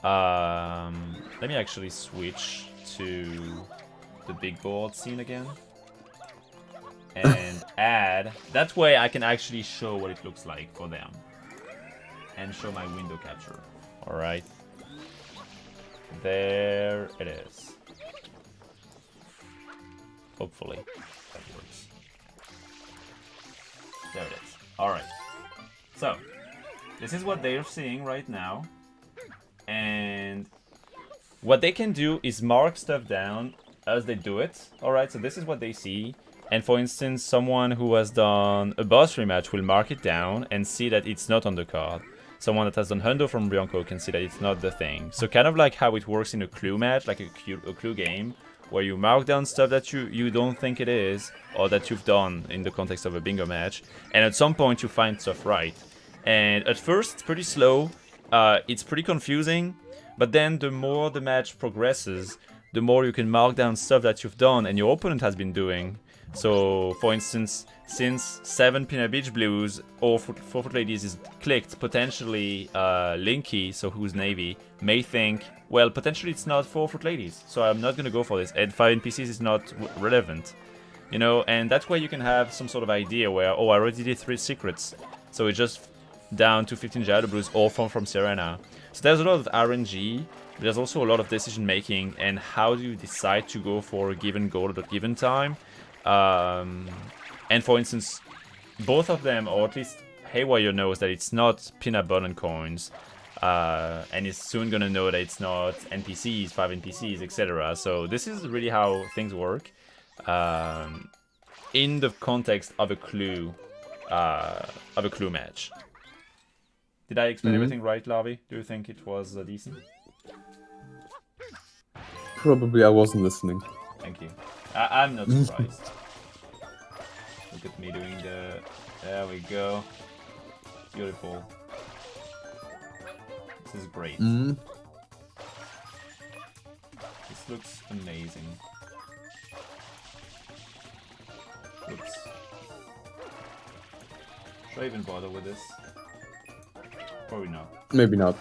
Let me actually switch to the big board scene again. And add. That way I can actually show what it looks like for them. And show my window capture. Alright. There it is. Hopefully that works. There it is. Alright. So, this is what they're seeing right now. And what they can do is mark stuff down as they do it. Alright, so this is what they see. And for instance, someone who has done a boss rematch will mark it down and see that it's not on the card. Someone that has done Hundo from Bianco can see that it's not the thing. So kind of like how it works in a clue match, like a clue game, where you mark down stuff that you don't think it is, or that you've done in the context of a bingo match, and at some point you find stuff right. And at first it's pretty slow, it's pretty confusing, but then the more the match progresses, the more you can mark down stuff that you've done and your opponent has been doing. So, for instance, since 7 Pinna Beach Blues or 4-foot ladies is clicked, potentially Linky, so who's Navy, may think, well, potentially it's not 4-foot ladies, so I'm not going to go for this. And 5 NPCs is not relevant, you know, and that's where you can have some sort of idea where, oh, I already did 3 secrets, so it's just down to 15 Gyro Blues or from Serena. So there's a lot of RNG, but there's also a lot of decision making, and how do you decide to go for a given goal at a given time. And for instance, both of them, or at least Haywire knows that it's not peanut butter coins, and is soon gonna know that it's not NPCs, 5 NPCs, etc. So this is really how things work in the context of a clue match. Did I explain everything right, Lavi? Do you think it was decent? Probably I wasn't listening. Thank you. I'm not surprised. Look at me doing the... There we go. Beautiful. This is great. This looks amazing. Oops. Should I even bother with this? Probably not. Maybe not.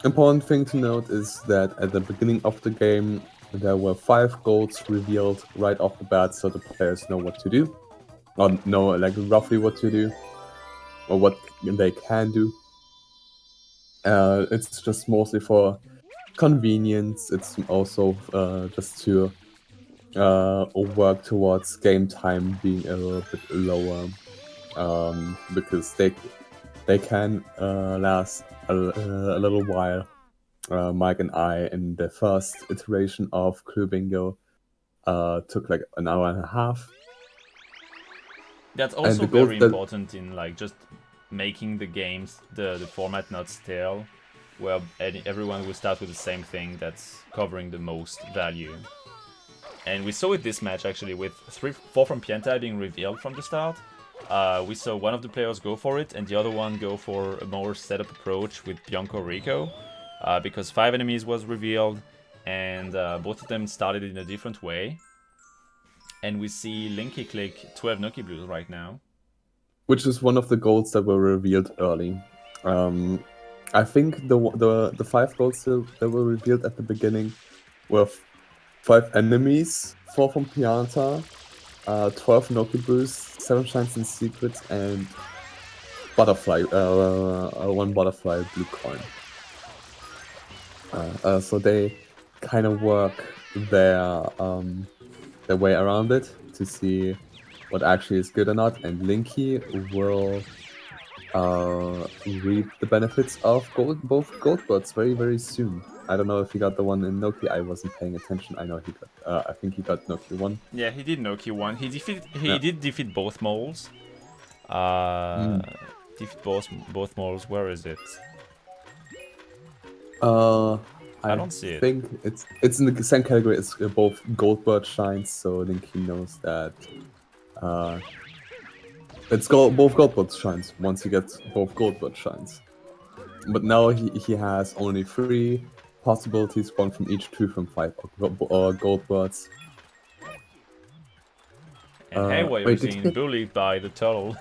Important thing to note is that at the beginning of the game, there were 5 golds revealed right off the bat, so the players know what to do. Or know, like, roughly what to do. Or what they can do. It's just mostly for convenience. It's also just to work towards game time being a little bit lower. Because they can last a little while. Mike and I, in the first iteration of Clue Bingo, took like an hour and a half. That's And also the gold very that important in like just making the games, the format not stale, where everyone will start with the same thing that's covering the most value. And we saw it this match actually with 4 from Pianta being revealed from the start. We saw one of the players go for it and the other one go for a more setup approach with Bianco Rico, because 5 enemies was revealed and both of them started in a different way. And we see Linky click 12 Noki Blues right now. which is one of the golds that were revealed early. I think the 5 golds that were revealed at the beginning were 5 enemies, 4 from Pianta, 12 Noki boosts, 7 shines and secrets, and butterfly, 1 butterfly blue coin. So they kind of work their way around it to see what actually is good or not, and Linky will reap the benefits of both gold buds very, very soon. I don't know if he got the one in Noki. I wasn't paying attention. I know he got. I think he got Noki 1. Yeah, he did Noki 1. He Yeah. did defeat both moles. Mm. Defeat both moles. Where is it? I don't see it. think it's in the same category as both gold bird shines, so Linky knows that it's both gold bird shines once he gets both gold bird shines. But now he has only 3 possibilities, 1 from each, 2 from 5 gold birds. And Haywire is did he being get... bullied by the turtle.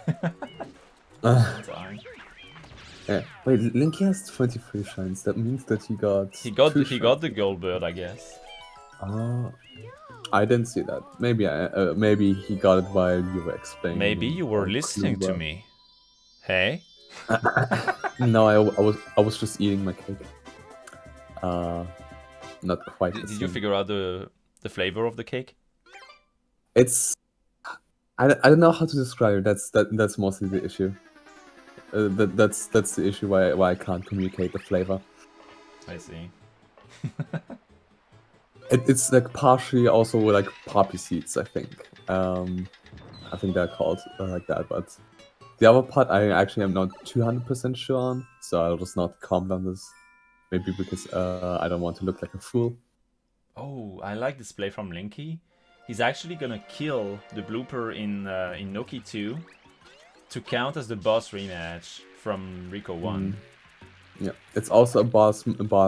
Yeah. Wait, Linky has 23 shines. That means that he got He got shines. the gold bird, I guess. I didn't see that. Maybe he got it while you were explaining. Maybe you were listening to me. Hey? No, I was just eating my cake. Not quite. Did you figure out the flavor of the cake? It's I don't know how to describe it. That's mostly the issue. That's the issue why I can't communicate the flavor. I see. It's like partially also like poppy seeds, I think. I think they're called like that, but the other part I actually am not 200% sure on, so I'll just not comment on this. Maybe because I don't want to look like a fool. Oh, I like this play from Linky. He's actually gonna kill the blooper in Noki 2 to count as the boss rematch from Rico 1. Yeah, it's also a boss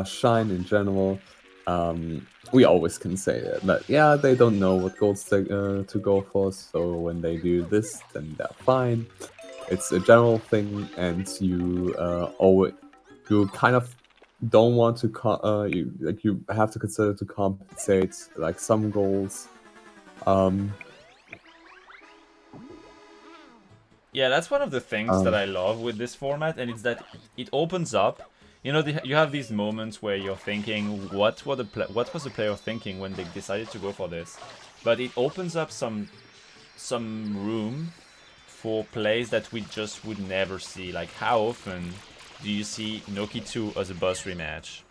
shine in general. We always can say that, but yeah, they don't know what golds to go for, so when they do this, then they're fine. It's a general thing, and you kind of don't want to you have to consider to compensate like some goals. Yeah, that's one of the things that I love with this format, and it's that it opens up. You know, you have these moments where you're thinking, what was the player thinking when they decided to go for this? But it opens up some room for plays that we just would never see. Like, how often do you see Noki 2 as a boss rematch?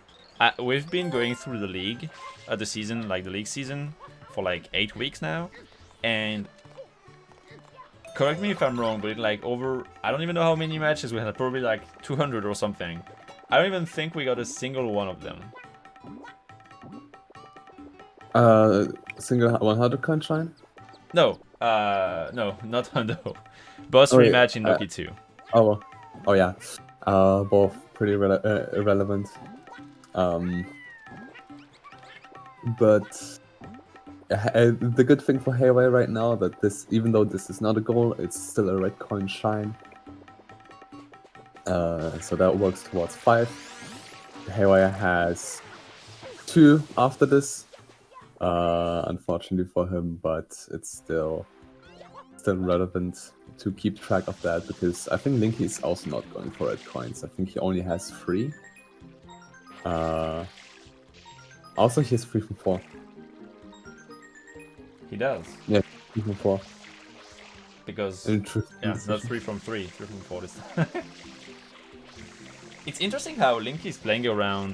We've been going through the league, the season, like the league season, for like 8 weeks now, and correct me if I'm wrong, but like I don't even know how many matches we had, probably like 200 or something. I don't even think we got a single one of them. Single 100 coin shine? No, no, not Hundo. Boss rematch in Noki 2. Oh yeah. Both pretty irrelevant. But the good thing for Haywire right now that even though this is not a goal, it's still a red coin shine. So that works towards 5. Haywire has 2 after this. Unfortunately for him, but it's still relevant to keep track of that, because I think Linky is also not going for red coins. I think he only has 3. Also, he has 3 from 4. He does. Yeah, 3 from 4. Because yeah, it's not 3 from 3, 3 from 4 this time. It's interesting how Linky is playing around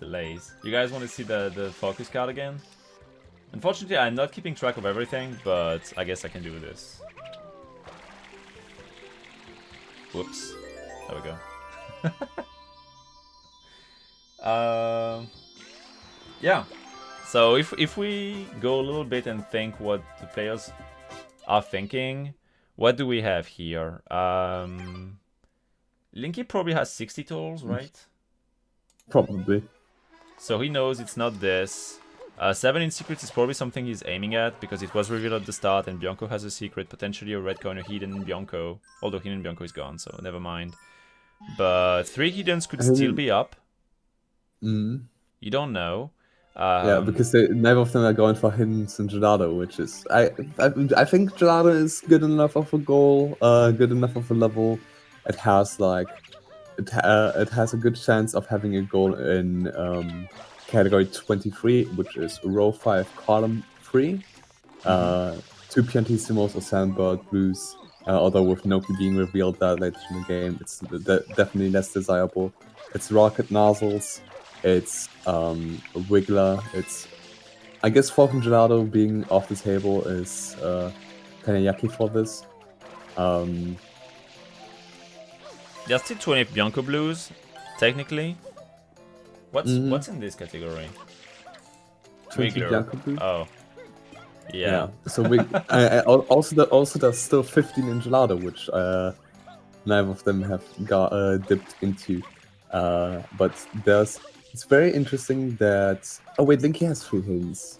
delays. You guys want to see the focus card again? Unfortunately, I'm not keeping track of everything, but I guess I can do this. Whoops. There we go. Yeah. So if we go a little bit and think what the players are thinking, what do we have here? Linky probably has 60 tools, right? Probably. So he knows it's not this. 7 in secrets is probably something he's aiming at, because it was revealed at the start, and Bianco has a secret, potentially a red coin or hidden Bianco. Although hidden Bianco is gone, so never mind. But 3 hiddens could still be up. Mm. You don't know. Yeah, because neither of them are going for Hiddens and Gelado, which is... I think Gelado is good enough of a goal, good enough of a level. It has, like... It has a good chance of having a goal in category 23, which is row 5, column 3. 2 Piantissimos or Sandberg Blues, although with Noki being revealed that later in the game, it's definitely less desirable. It's Rocket Nozzles, it's Wiggler, it's... I guess Falcon Gelato being off the table is kind of yucky for this. There's still 20 Bianco Blues, technically. What's in this category? 20 Bianco Blues? Oh. Yeah. So we also there's still 15 in Gelato, which neither of them have got dipped into. But it's very interesting that... Oh wait, Linky has 3 hiddens.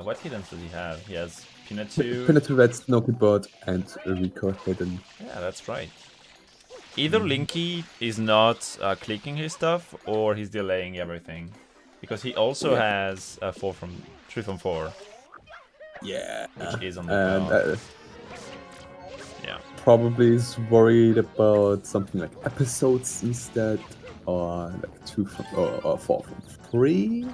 What hiddens does he have? He has Pinatu, Red, Snowy Bird, and Rico hidden. Yeah, that's right. Either Linky is not clicking his stuff, or he's delaying everything. Because he also has 3 from 4. Yeah. Which is on the card. Yeah. Probably is worried about something like episodes instead, or like 2 from or 4 from 3.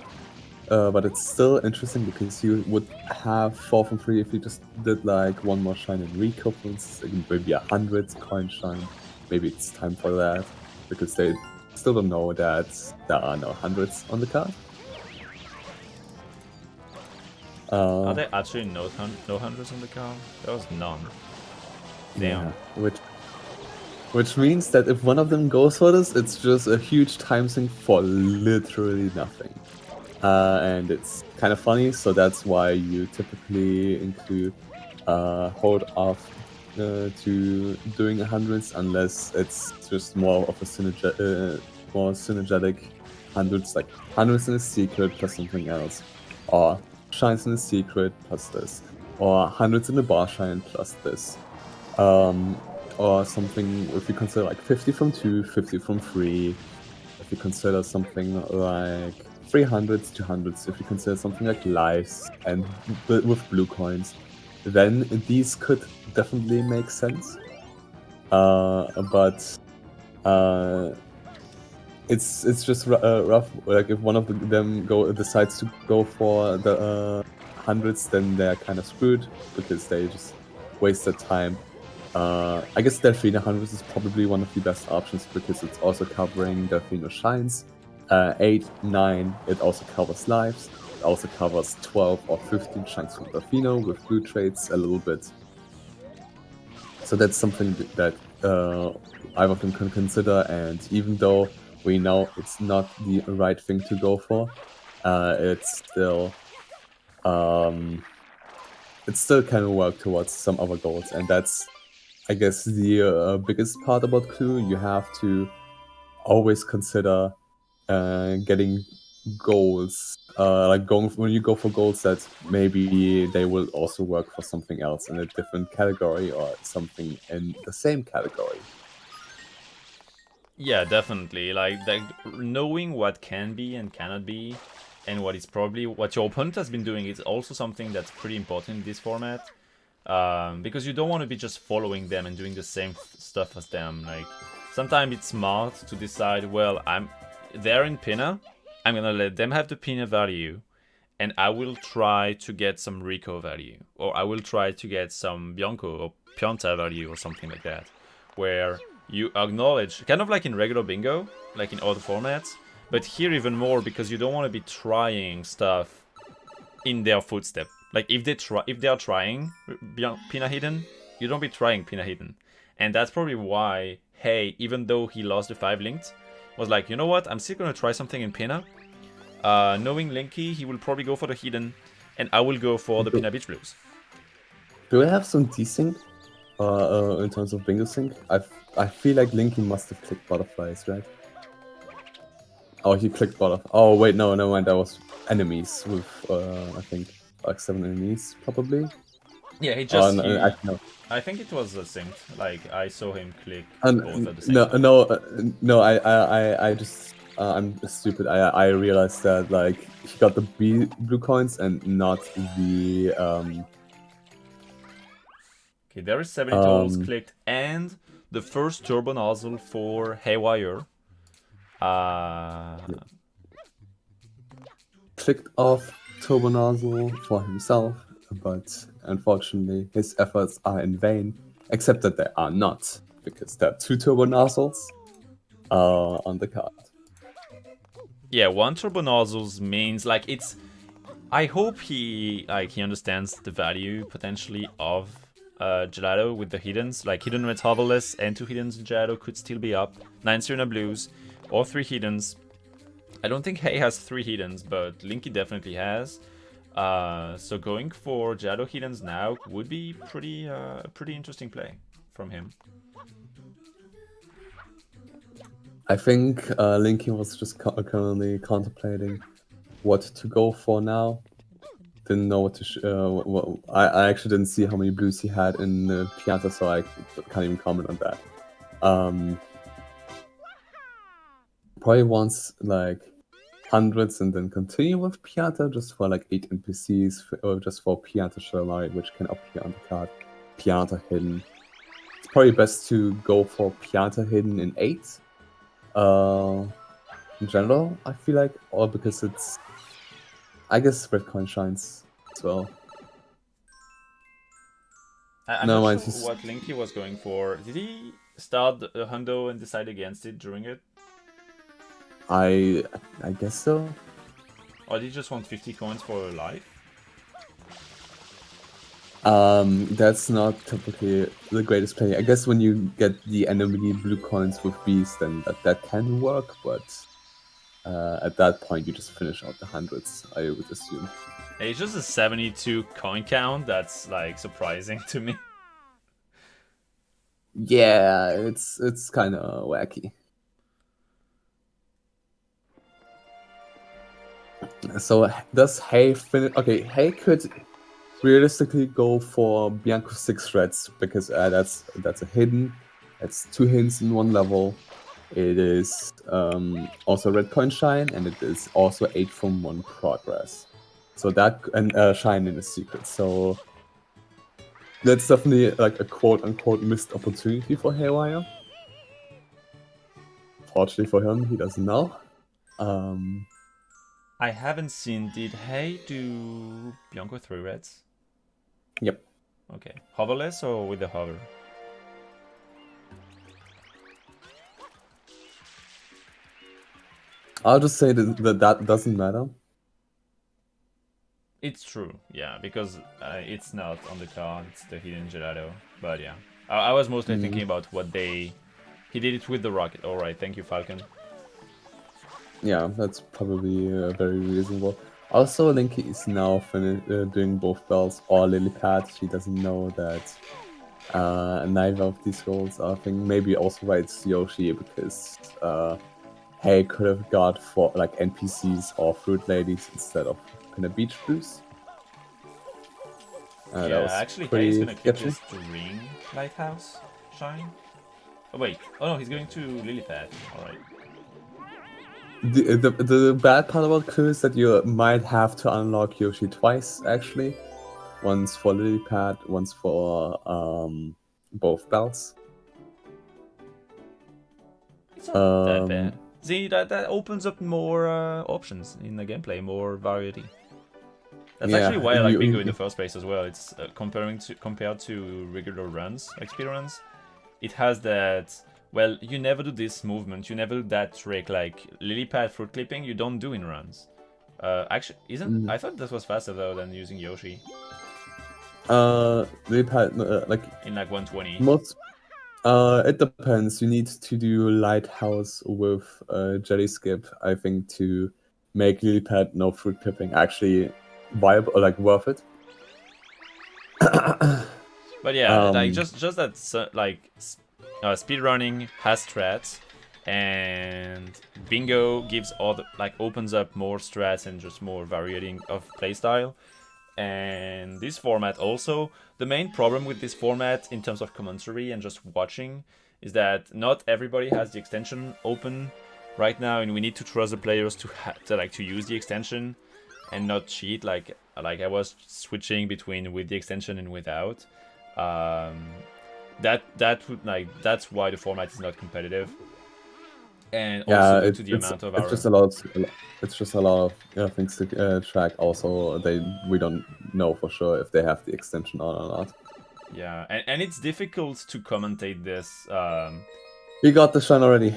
But it's still interesting because you would have 4 from 3 if you just did like 1 more shine in Rico, for instance, like maybe 100 coin shine. Maybe it's time for that because they still don't know that there are no hundreds on the card. Are there actually no hundreds on the card? There was none. Damn. Yeah, which means that if one of them goes for this, it's just a huge time sink for literally nothing. And it's kind of funny, so that's why you typically include hold off to doing hundreds unless it's just more of a more synergetic hundreds, like hundreds in a secret plus something else, or shines in a secret plus this, or hundreds in a bar shine plus this, or something if you consider like 50 from 2, 50 from 3, if you consider something like 300s, 200s, if you consider something like lives and with blue coins, then these could definitely make sense. But it's just rough. Like if one of them decides to go for the hundreds, then they're kind of screwed because they just wasted time. I guess Delphino hundreds is probably one of the best options because it's also covering Delphino shines. 8, 9, it also covers lives. It also covers 12 or 15 shines from Delphino with blue trades a little bit. So that's something that either of them can consider, and even though we know it's not the right thing to go for, it's still kind of work towards some other goals, and that's, I guess, the biggest part about Clue. You have to always consider getting goals, like when you go for goals that maybe they will also work for something else in a different category or something in the same category. Yeah, definitely. Like knowing what can be and cannot be, and what is probably what your opponent has been doing is also something that's pretty important in this format. Because you don't want to be just following them and doing the same stuff as them. Like sometimes it's smart to decide, well, they're in pinner, I'm gonna let them have the pinner value, and I will try to get some Rico value, or I will try to get some Bianco or Pianta value or something like that, where you acknowledge, kind of like in regular bingo, like in other formats, But here even more, because you don't want to be trying stuff in their footstep. Like if they are trying Pina Hidden, you don't be trying Pina Hidden. And that's probably why Hey, even though he lost the 5 linked, was like, you know what, I'm still gonna try something in Pina. Knowing Linky, he will probably go for the Hidden, and I will go for the Pina Beach Blues. Do we have some desync in terms of bingo sync? I feel like Linky must have clicked butterflies, right? Oh, he clicked butterflies. Oh, wait, no, mind. That was enemies with, I think, like 7 enemies, probably. Yeah, he just... No. I think it was synced. Like, I saw him click both at the same time. No, I just... I'm stupid. I realized that, like, he got the blue coins and not the... Okay, there is 70 totals clicked, and the first turbo nozzle for Haywire. Clicked off turbo nozzle for himself, but unfortunately his efforts are in vain, except that they are not, because there are 2 turbo nozzles on the card. Yeah, 1 turbo nozzles means, like, it's... I hope he understands the value, potentially, of Gelato with the Hiddens. Like, Hidden Red's Hoverless and 2 Hiddens in Gelato could still be up. 9 Serena Blues, or 3 Hiddens. I don't think Hay has 3 Hiddens, but Linky definitely has. So going for Gelato Hiddens now would be pretty interesting play from him. I think Linky was just currently contemplating what to go for now. Didn't know what to... I actually didn't see how many blues he had in Pianta, so I can't even comment on that. Probably wants, like, hundreds and then continue with Pianta just for, like, 8 NPCs, or just for Pianta Shalamari, which can appear on the card. Pianta Hidden. It's probably best to go for Pianta Hidden in 8. In general, I feel like, or because it's... I guess Red Coin shines as well. I'm not sure what Linky was going for. Did he start the Hundo and decide against it during it? I guess so. Or did he just want 50 coins for life? That's not typically the greatest play. I guess when you get the enemy blue coins with Beast, then that can work, but at that point you just finish out the hundreds, I would assume. It's just a 72 coin count that's, like, surprising to me. Yeah, it's kind of wacky. So does Hay finish? Okay, Hay could realistically go for Bianco 6 Threads, because that's a hidden. That's 2 hints in 1 level. It is also Red Coin Shine, and it is also 8 from 1 progress. So that, and Shine in a secret. So that's definitely, like, a quote-unquote missed opportunity for Haywire. Fortunately for him, he doesn't know. I haven't seen... Did Hay do Bianco 3 Reds? Yep. Okay. Hoverless or with the hover? I'll just say that doesn't matter. It's true, yeah, because it's not on the card, it's the Hidden Gelato. But yeah, I was mostly thinking about what he did it with the rocket. Alright, thank you, Falcon. Yeah, that's probably very reasonable. Also, Linky is now doing both bells or lily pad. She doesn't know that neither of these roles are a thing. Maybe also writes Yoshi, because Hay could have got for, like, NPCs or fruit ladies instead of Pinna Beach Blues. Yeah, actually, Hay's gonna keep this to Ring Lighthouse Shine. Oh wait, oh no, he's going to Lilipad. Alright. The bad part about Clue is that you might have to unlock Yoshi twice, actually. Once for Lilipad, once for both bells. It's not that bad. See, that opens up more options in the gameplay, more variety. That's actually why I like Bingo in the first place as well. It's compared to regular runs, like speedruns. It has that well, you never do this movement, you never do that trick, like lily pad fruit clipping, you don't do in runs. Actually, isn't I thought this was faster though than using Yoshi They've had like in like 120. most. It depends. You need to do Lighthouse with Jelly Skip, I think, to make Lily Pad no fruit clipping actually viable or like worth it. But yeah, like just that like speedrunning has strats, and bingo gives all the, like opens up more strats and just more variety of playstyle. And this format also, the main problem with this format in terms of commentary and just watching is that not everybody has the extension open right now, and we need to trust the players to use the extension and not cheat. Like I was switching between with the extension and without. That would that's why the format is not competitive. And also due to the amount of it's just a lot of things to track. Also, we don't know for sure if they have the extension on or not. Yeah, and it's difficult to commentate this. We got the shine already.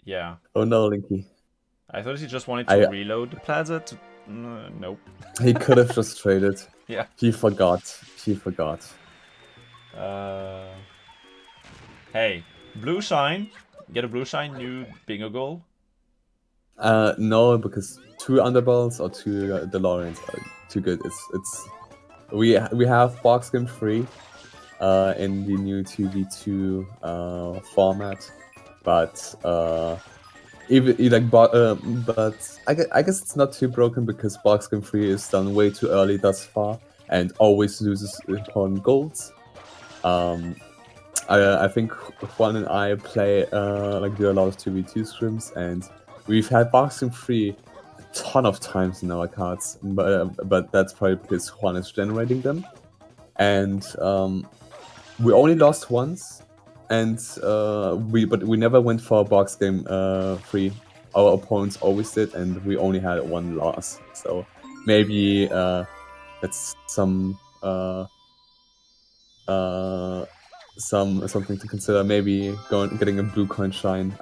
Yeah. Oh no, Linky. I thought he just wanted to reload the plaza. Nope. He could have just traded. Yeah. He forgot. Hey, blue shine. Get a blue shine, new bingo goal. No, because 2 Underballs or 2 DeLoreans are too good. We have box game 3 in the new 2v2 format, but but I guess it's not too broken because box game 3 is done way too early thus far and always loses important goals. I think Juan and I play do a lot of 2v2 scrims, and we've had boxing 3 a ton of times in our cards, but that's probably because Juan is generating them, and we only lost once, and we never went for a box game 3. Our opponents always did, and we only had 1 loss. So maybe that's something to consider. Maybe getting a blue shine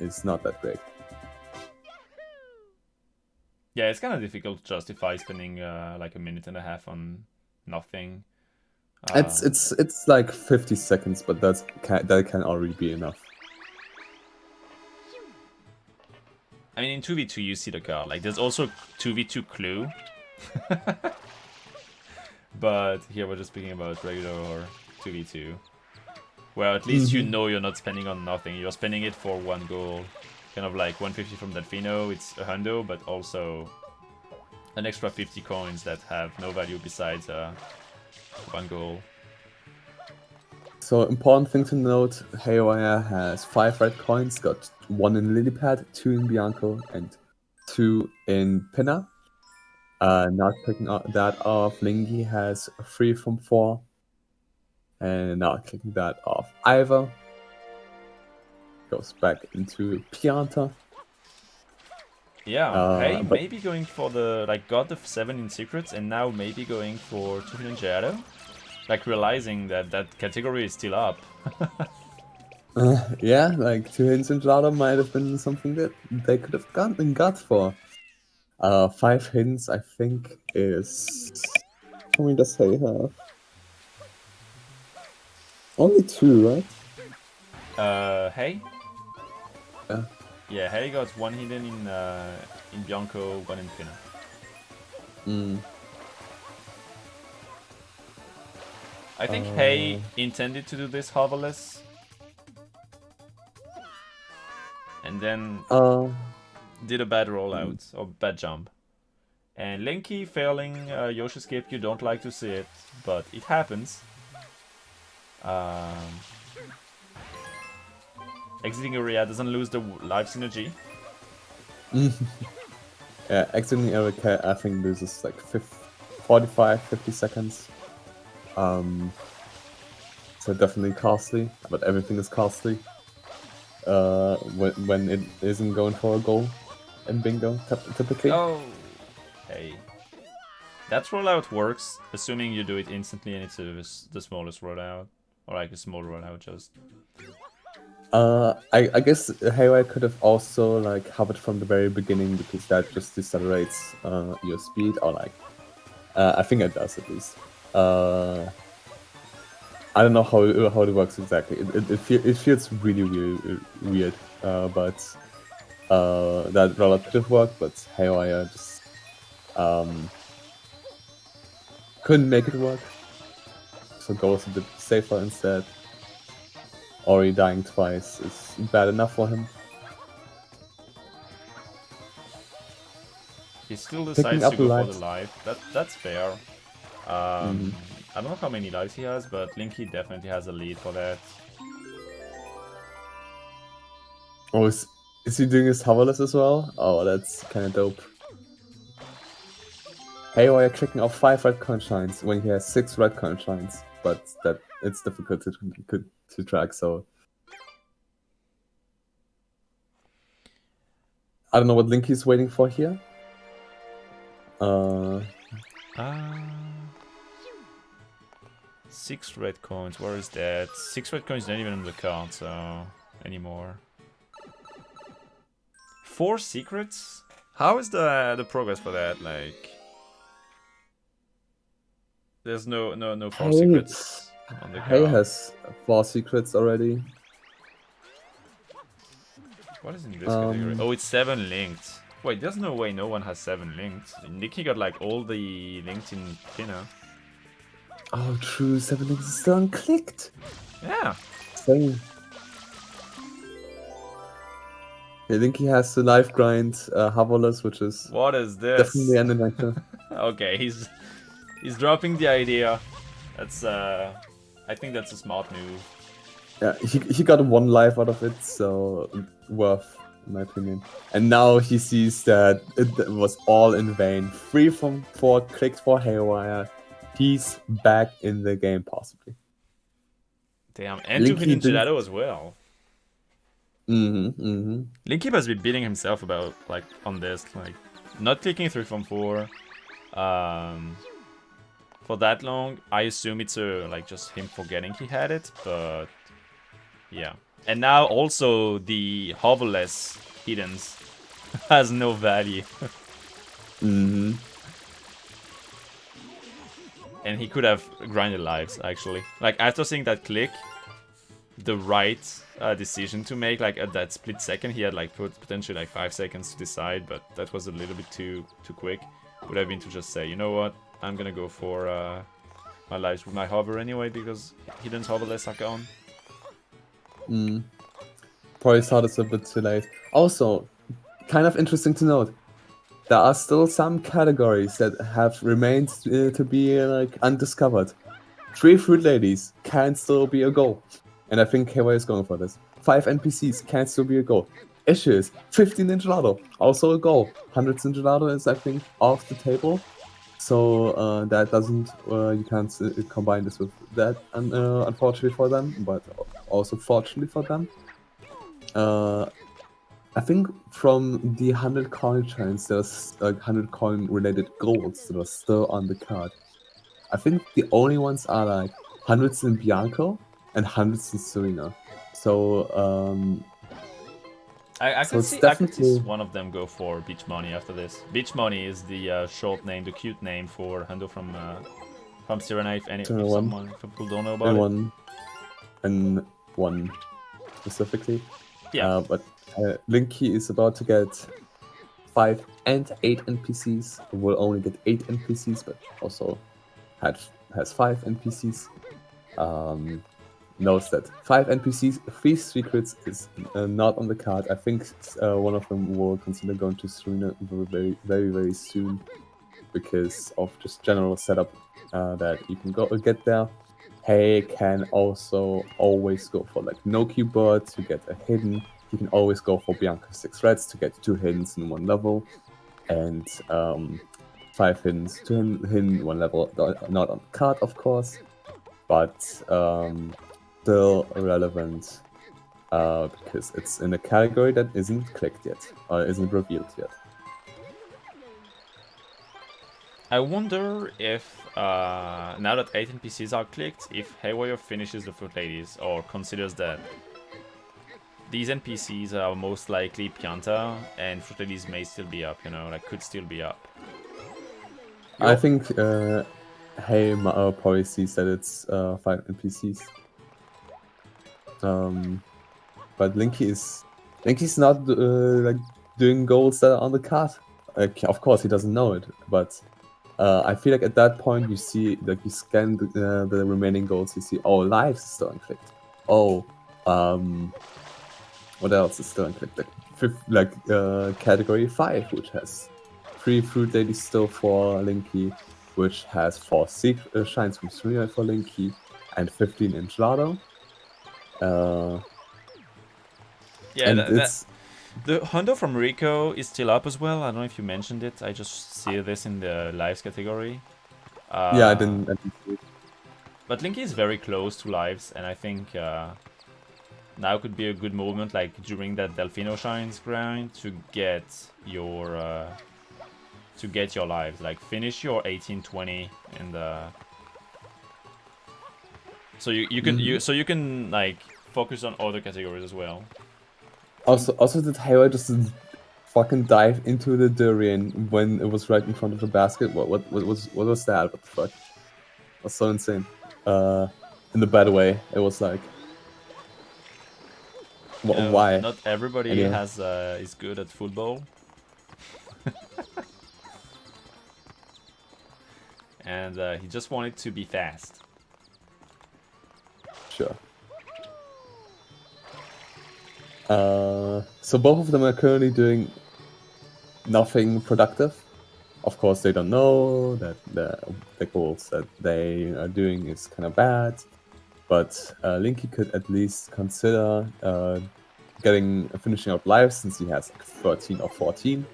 is not that great. Yeah, it's kind of difficult to justify spending like a minute and a half on nothing. It's like 50 seconds, but that can already be enough. I mean, in 2v2 you see the card. Like, there's also 2v2 clue. But here we're just speaking about regular or 2v2. Where at least you know you're not spending on nothing. You're spending it for 1 goal. Kind of like 150 from Delfino, it's a hundo, but also an extra 50 coins that have no value besides 1 goal. So, important thing to note, Haywire has 5 red coins, got 1 in Lilypad, 2 in Bianco, and 2 in Pinna. Not picking that off, Linky has 3 from 4. And not clicking that off either. Goes back into Pianta. Yeah, hey, maybe going for the, got the 7 in secrets, and now maybe going for 2 in Gelato. Like, realizing that that category is still up. Yeah, like 2 hints in Gelato might have been something that they could have got for. 5 hints, I think, is... How many does Hay have? Only 2, right? Hey? Yeah. Yeah, Hey got 1 hidden in Bianco, 1 in Pinna. I think Hey intended to do this hoverless. And then did a bad rollout, or bad jump. And Linky failing Yoshi skip, you don't like to see it, but it happens. Exiting area doesn't lose the life synergy. Yeah, exiting area I think loses like 45, 50 seconds. So definitely costly, but everything is costly when it isn't going for a goal in bingo, typically. Oh, hey. That rollout works, assuming you do it instantly and it's the smallest rollout. Or like a small rollout just. I guess Haywire could have also like hovered from the very beginning because that just decelerates your speed, or like I think it does at least. I don't know how it works exactly. It feels really weird, but that rollout could have worked, but Haywire just couldn't make it work, so goes a bit safer instead. Ori dying twice is bad enough for him. He still Picking decides up to go for lives. the life. That's fair. I don't know how many lives he has, but Linky definitely has a lead for that. Oh, is he doing his hoverless as well? Oh, that's kind of dope. Haywire clicking off 5 red coin shines when he has 6 red coin shines, but that it's difficult to track. So I don't know what Linky's waiting for here. 6 red coins. Where is that? 6 red coins not even on the card, so anymore. 4 secrets? How is the progress for that? Like, there's no 4 secrets on the Hay card. has 4 secrets already. What is in this category? Oh, it's 7 linked. Wait, there's no way no one has 7 linked. Nicky got like all the linked in Pinner. Oh, true. 7 links is still unclicked. Yeah. Same. I think he has the life grind hoverless, which is What is this? definitely an adventure. Okay, he's dropping the idea. That's I think that's a smart move. Yeah, he got 1 life out of it, so worth, in my opinion. And now he sees that it was all in vain. 3 from 4 clicked for Haywire. He's back in the game, possibly. Damn, and 2 hidden gelato as well. Linky must be beating himself about like on this, like not clicking 3 from 4 for that long. I assume it's like just him forgetting he had it, but yeah. And now also the hoverless hiddens has no value. And he could have grinded lives actually. Like after seeing that click, the right decision to make, like at that split second, he had like potentially like 5 seconds to decide, but that was a little bit too quick. Would have been to just say, you know what, I'm gonna go for my lives with my hover anyway, because hidden's hoverless are gone. Probably saw this a bit too late. Also, kind of interesting to note, there are still some categories that have remained to be like undiscovered. 3 fruit ladies can still be a goal. And I think KY is going for this. 5 NPCs can still be a goal. Issues, 15 Ninjalato, also a goal. 100 Ninjalato is, I think, off the table. So that doesn't, you can't combine this with that, unfortunately for them, but also fortunately for them. I think from the 100 coin chance, there's like 100 coin related goals that are still on the card. I think the only ones are like hundreds in Bianco and hundreds in Serena. So I so could see one of them go for Beach Money after this. Beach Money is the short name, the cute name for Hundo from Serena. If people don't know about it. And 1 specifically. Yeah. But Linky is about to get 5 and 8 NPCs. Will only get 8 NPCs, but also has 5 NPCs. Knows that 5 NPCs, 3 secrets is not on the card. I think one of them will consider going to Serena very soon because of just general setup that you can get there. Hey can also always go for like no keyboard to get a hidden. He can always go for Bianca 6 reds to get 2 hiddens in 1 level, and 5 hiddens, 2 hidden 1 level, not on the card of course, but still relevant because it's in a category that isn't clicked yet, or isn't revealed yet. I wonder if, now that 8 NPCs are clicked, if Haywire finishes the Fruit Ladies, or considers that these NPCs are most likely Pianta, and Fruit Ladies may still be up, you know, like, could still be up. I think Hey probably sees that it's 5 NPCs. But Linky's not like doing goals that are on the card. Like, of course, he doesn't know it, but I feel like at that point you see, like, you scan the remaining goals. You see, oh, lives is still unclicked. Oh, what else is still unclicked? Like category 5, which has 3 fruit ladies still for Linky, which has 4 shines from Streamer for Linky, and 15 in Gelado. Yeah, And the Hundo from Rico is still up as well. I don't know if you mentioned it. I just see this in the lives category. Yeah, I didn't see it. But Linky is very close to lives, and I think now could be a good moment, like during that Delfino Shines grind, to get your lives. Like, finish your 18-20 and so you can like focus on other categories as well. Also did Haywire just fucking dive into the durian when it was right in front of the basket? What was that? What the fuck? It was so insane. In the bad way. It was like, You know, why? not everybody Anyway. is good at football. And he just wanted to be fast. Sure. So both of them are currently doing nothing productive. Of course, they don't know that the goals that they are doing is kind of bad, but Linky could at least consider finishing out lives, since he has like 13 or 14.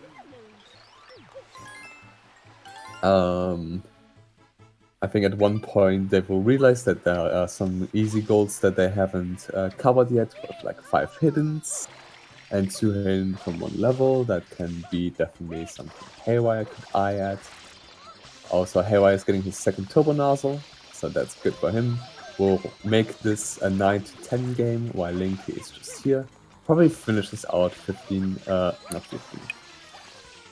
I think at one point they will realize that there are some easy goals that they haven't covered yet, with like 5 hiddens and 2 hidden from 1 level. That can be definitely something Haywire could eye at. Also, Haywire is getting his second Turbo Nozzle, so that's good for him. We'll make this a 9 to 10 game, while Linky is just here. Probably finishes out 15, not 15,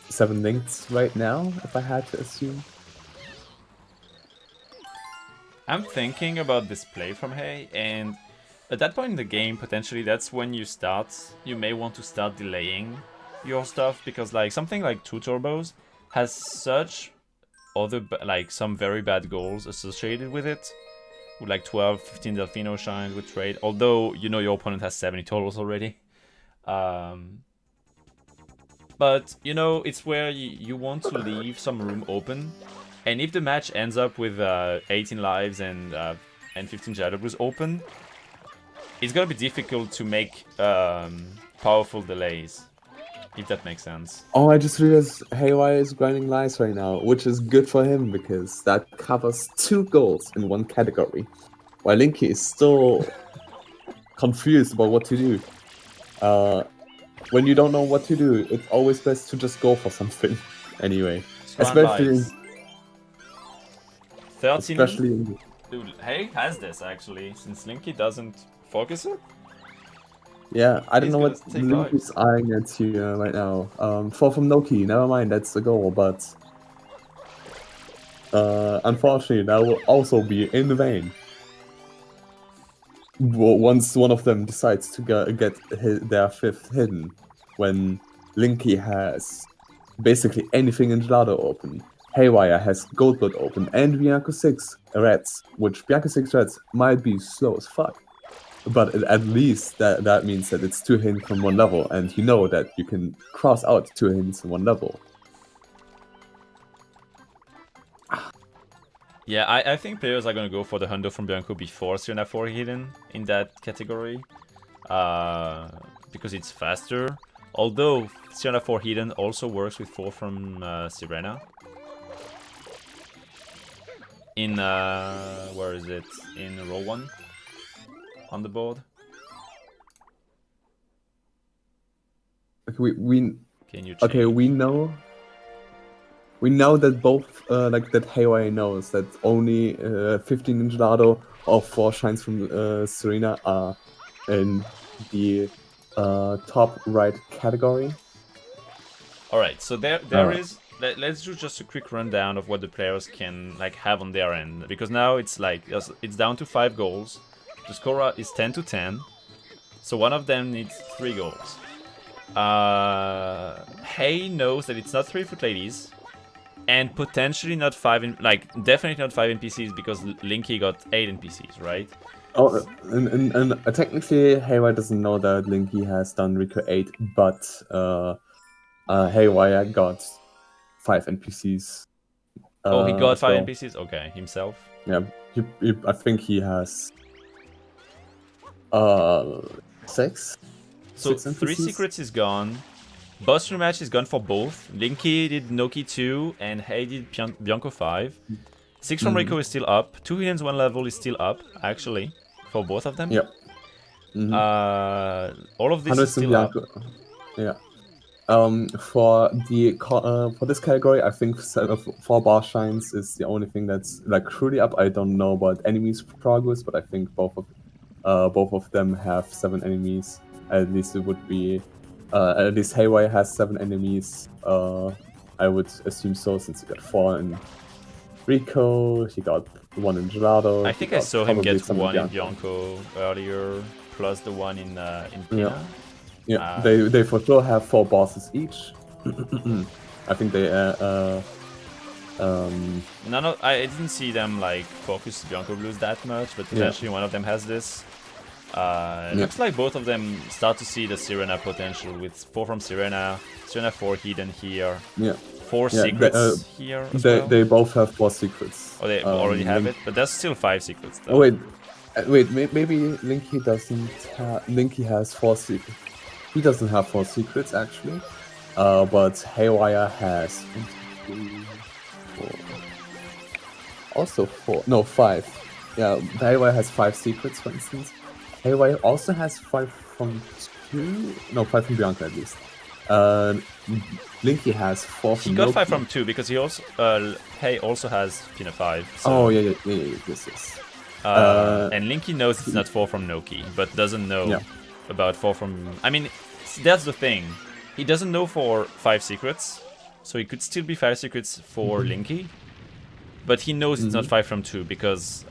7 links right now, if I had to assume. I'm thinking about this play from Hay, and at that point in the game, potentially that's when you may want to start delaying your stuff, because like something like 2 turbos has such other, like, some very bad goals associated with it, with like 12, 15 Delfino shines with trade, although you know your opponent has 70 totals already. But you know, it's where you want to leave some room open, and if the match ends up with 18 lives and 15 Shadowbrews open, it's gonna be difficult to make powerful delays, if that makes sense. Oh, I just realized Haywire is grinding lives right now, which is good for him because that covers 2 goals in 1 category. While Linky is still confused about what to do. When you don't know what to do, it's always best to just go for something. Anyway, Scran lives. 13. especially Dude, Hay has this actually, since Linky doesn't focus it. yeah, I don't He's know gonna what take Linky lives. is eyeing at here right now. 4 from Noki, never mind, that's the goal, but unfortunately that will also be in vain. Once one of them decides to get their 5th hidden, when Linky has basically anything in Gelado open. Haywire has Goldblood open, and Bianco 6 Reds, which Bianco 6 Reds might be slow as fuck. But at least that means that it's 2 hints from 1 level, and you know that you can cross out 2 hints in 1 level. Yeah, I think players are gonna go for the Hundo from Bianco before Sirena 4 hidden in that category, because it's faster. Although Sirena 4 hidden also works with 4 from Sirena. In where is it? In row 1 on the board. Okay, Can you change? we know. we know that both like that Haywire knows that only 15 Ninjalado or 4 shines from Serena are in the top right category. All right, so there is. Let's do just a quick rundown of what the players can like have on their end, because now it's like it's down to 5 goals. The score is 10 to 10, so one of them needs 3 goals. Hay knows that it's not 3-foot ladies, and potentially not 5 in, like definitely not 5 NPCs, because Linky got 8 NPCs, right? Oh, and technically Haywire doesn't know that Linky has done Rico 8, but Haywire got 5 NPCs. Oh, he got as 5 well. NPCs? Okay, himself. Yeah, I think he has 6. So 6 3 NPCs? secrets is gone. Boss rematch is gone for both. Linky did Noki 2 and Hay did Bianco 5. 6 from Rico is still up. 2 hiddens 1 level is still up, actually, for both of them. Yep. All of this is still up. Yeah. For this category, I think 4 bar shines is the only thing that's like truly up. I don't know about enemies progress, but I think both of them have 7 enemies. At least it would be. At least Haywire has 7 enemies. I would assume so, since he got 4 in Rico. He got 1 in Gelato. I think I saw him get 1 in Bianco earlier, plus the 1 in Pina. Yeah, they for sure have 4 bosses each. I think they I didn't see them like focus Bianco Blues that much, but potentially one of them has this. It looks like both of them start to see the Sirena potential with 4 from Sirena 4 hidden here. Yeah. 4 secrets here as well. They both have 4 secrets. Oh, they already have it, but there's still 5 secrets though. Oh, wait, maybe Linky doesn't Linky has 4 secrets. He doesn't have 4 secrets actually. But Haywire has 1, 2, 3, 4. Also 4. No, 5. Yeah, Haywire has 5 secrets, for instance. Haywire also has 5 from 2. No, 5 from Bianca at least. Linky has 4 from He got Loki. 5 from 2 because he also Hay also has Pina 5. So. Oh yeah, yes. And Linky knows it's not 4 from Noki, but doesn't know about 4 from... I mean, that's the thing. He doesn't know for 5 secrets, so it could still be 5 secrets for Linky. But he knows it's not 5 from 2 because...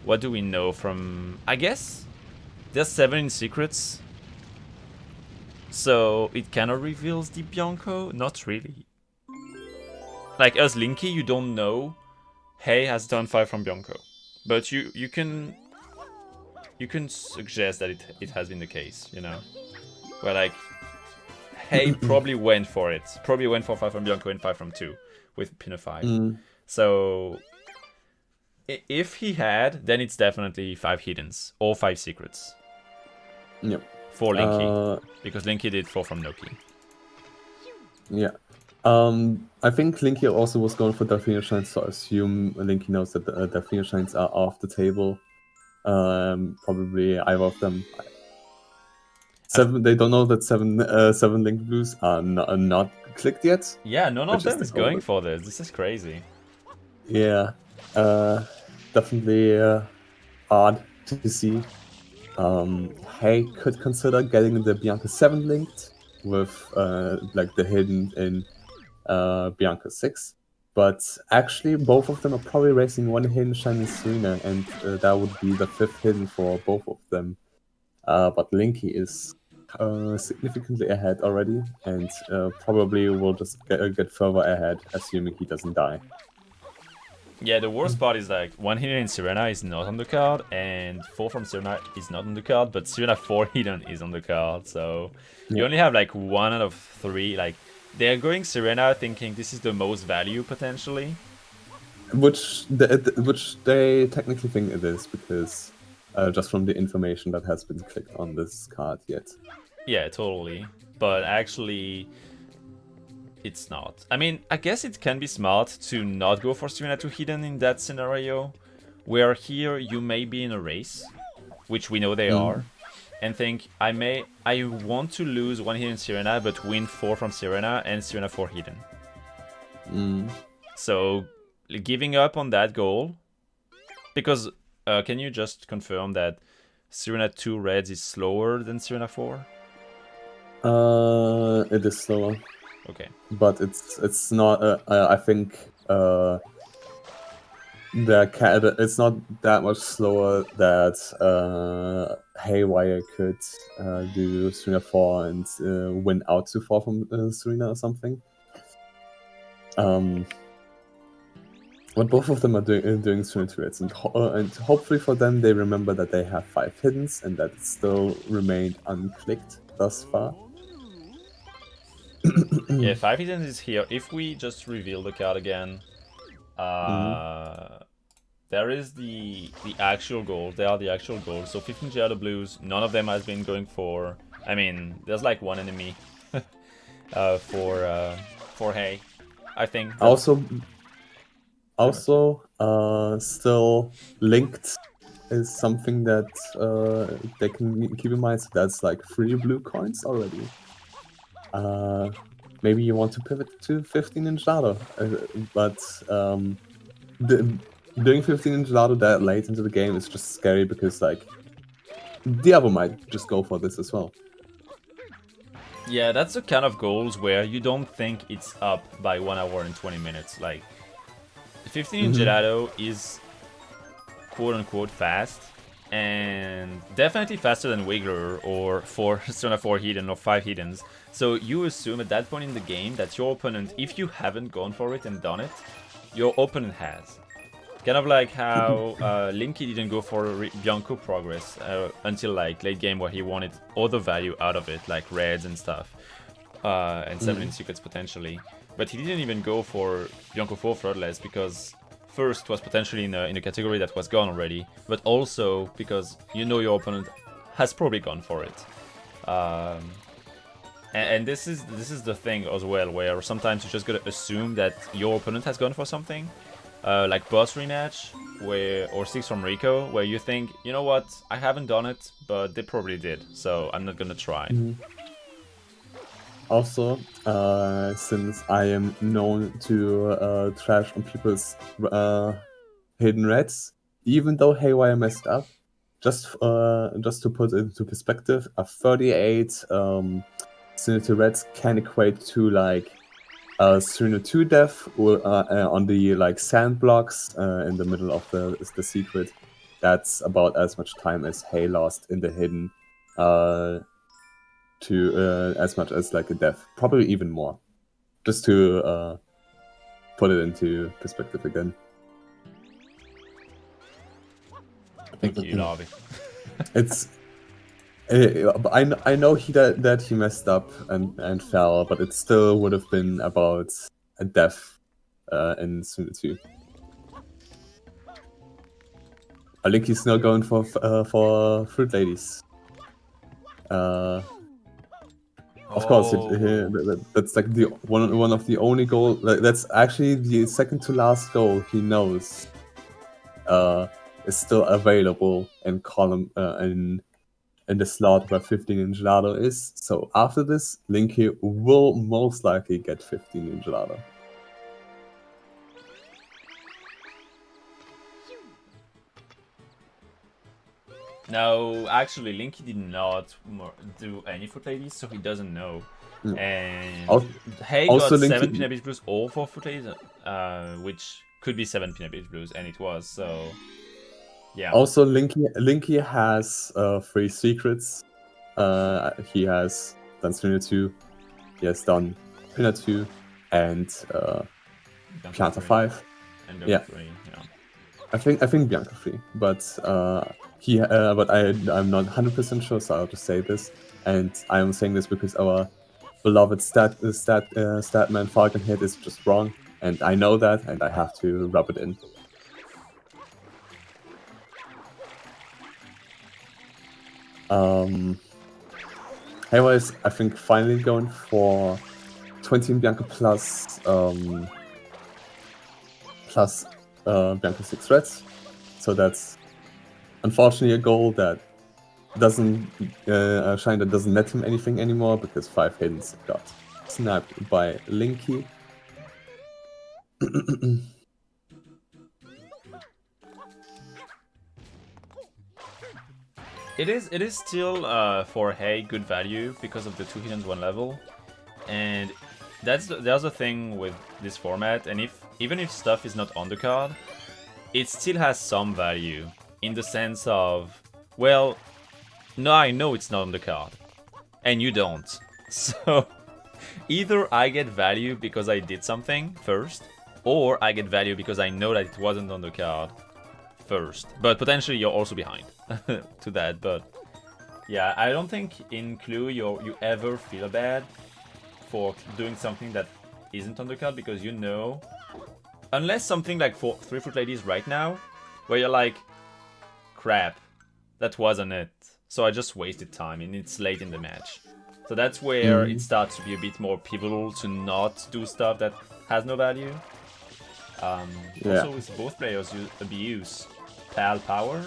what do we know from... I guess there's 7 in secrets. So it kind of reveals the Bianco? Not really. Like as Linky, you don't know Hay has done 5 from Bianco. But you can suggest that it has been the case, you know? Where like Hay probably went for it. Probably went for 5 from Bianco and 5 from 2 with Pina 5. So if he had, then it's definitely 5 hiddens or 5 secrets. Yep. For Linky. Because Linky did 4 from Noki. Yeah. I think Linky also was going for Delphino Shines, so I assume Linky knows that the Delphino Shines are off the table. Probably either of them. 7. They don't know that 7 Link Blues are not clicked yet. Yeah, none of them is going for this. This is crazy. Yeah. Definitely odd to see. Hay could consider getting the Bianca 7 linked with like the hidden in Bianca 6, but actually both of them are probably racing 1 hidden shiny Serena, and that would be the 5th hidden for both of them. But Linky is significantly ahead already, and probably will just get further ahead, assuming he doesn't die. Yeah, the worst part is like 1 hidden in Serena is not on the card, and 4 from Serena is not on the card, but Serena 4 hidden is on the card, so you only have like 1 out of 3. Like they're going Serena thinking this is the most value potentially. Which they technically think it is, because just from the information that has been clicked on this card yet. Yeah, totally. But actually, it's not. I mean, I guess it can be smart to not go for Serena 2 hidden in that scenario, where here you may be in a race, which we know they are, and think I want to lose 1 hidden Serena but win 4 from Serena and Serena 4 hidden. So giving up on that goal, because can you just confirm that Serena 2 Reds is slower than Serena 4? It is slower, Okay. but it's not. I think it's not that much slower that Haywire could do Serena 4 and win out to 4 from Serena or something. But both of them are doing Serena 2 Reds, and hopefully for them they remember that they have 5 hiddens and that it still remained unclicked thus far. Yeah, 5 hidden is here. If we just reveal the card again, there is the actual goals. They are the actual goals. So 15 Giada Blues, none of them has been going for. I mean, there's like one enemy for Hay, I think. Also, still linked is something that they can keep in mind. So that's like 3 blue coins already. Maybe you want to pivot to 15 in Gelato, but doing 15 in Gelato that late into the game is just scary because like Diabo might just go for this as well. Yeah, that's the kind of goals where you don't think it's up by 1 hour and 20 minutes. Like 15 in Gelato is quote-unquote fast, and definitely faster than Wiggler or Serena 4 hidden or 5 hiddens. So you assume at that point in the game that your opponent, if you haven't gone for it and done it, your opponent has. Kind of like how Linky didn't go for Bianco Progress until like late game, where he wanted other value out of it, like reds and stuff, and 7 secrets potentially. But he didn't even go for Bianco 4 Threadless because first was potentially in a category that was gone already, but also because you know your opponent has probably gone for it. And this is the thing as well, where sometimes you just gotta assume that your opponent has gone for something. Like boss rematch, or 6 from Rico, where you think, you know what, I haven't done it, but they probably did, so I'm not gonna try. Also, since I am known to trash on people's hidden reds, even though Haywire messed up, just to put it into perspective, a 38 Serena Reds can equate to like Serena 2 death on the like sand blocks in the middle of the secret. That's about as much time as Hay lost in the hidden to as much as like a death, probably even more. Just to put it into perspective again. Thank you, Larvi. It's I know that he messed up and fell, but it still would have been about a death in Suna 2. I think he's now going for Fruit Ladies. Of course, that's like the one of the only goal. That's actually the second to last goal he knows is still available in column in the slot where 15 in Gelato is. So after this, Linky will most likely get 15 in Gelato. No, actually, Linky did not do any Foot Ladies, so he doesn't know. And Hay got 7 Peanut Beach Blues all for Foot Ladies, which could be 7 Peanut Beach Blues, and it was, so yeah. Also, Linky has 3 secrets. He has done Serena 2, he has done Peanut 2, and Pianta 5. And Bianca 3, yeah. I think Bianca 3, but I'm not 100% sure, so I'll just say this. And I'm saying this because our beloved Statman Falcon hit is just wrong, and I know that, and I have to rub it in. Haywire is, I think, finally going for 20 in Bianca plus Bianca 6 Reds. So that's unfortunately a goal that doesn't Shine that doesn't net him anything anymore because 5 hiddens got sniped by Linky. It is still for Hay good value because of the 2 hidden 1 level, and that's the other thing with this format. And even if stuff is not on the card, it still has some value in the sense of, well, no, I know it's not on the card, and you don't. So either I get value because I did something first, or I get value because I know that it wasn't on the card first. But potentially you're also behind to that. But yeah, I don't think in Clue you ever feel bad for doing something that isn't on the card, because you know, unless something like for 3 Fruit Ladies right now, where you're like, crap, that wasn't it. So I just wasted time and it's late in the match. So that's where it starts to be a bit more pivotal to not do stuff that has no value. Also, with both players, you abuse Pal Power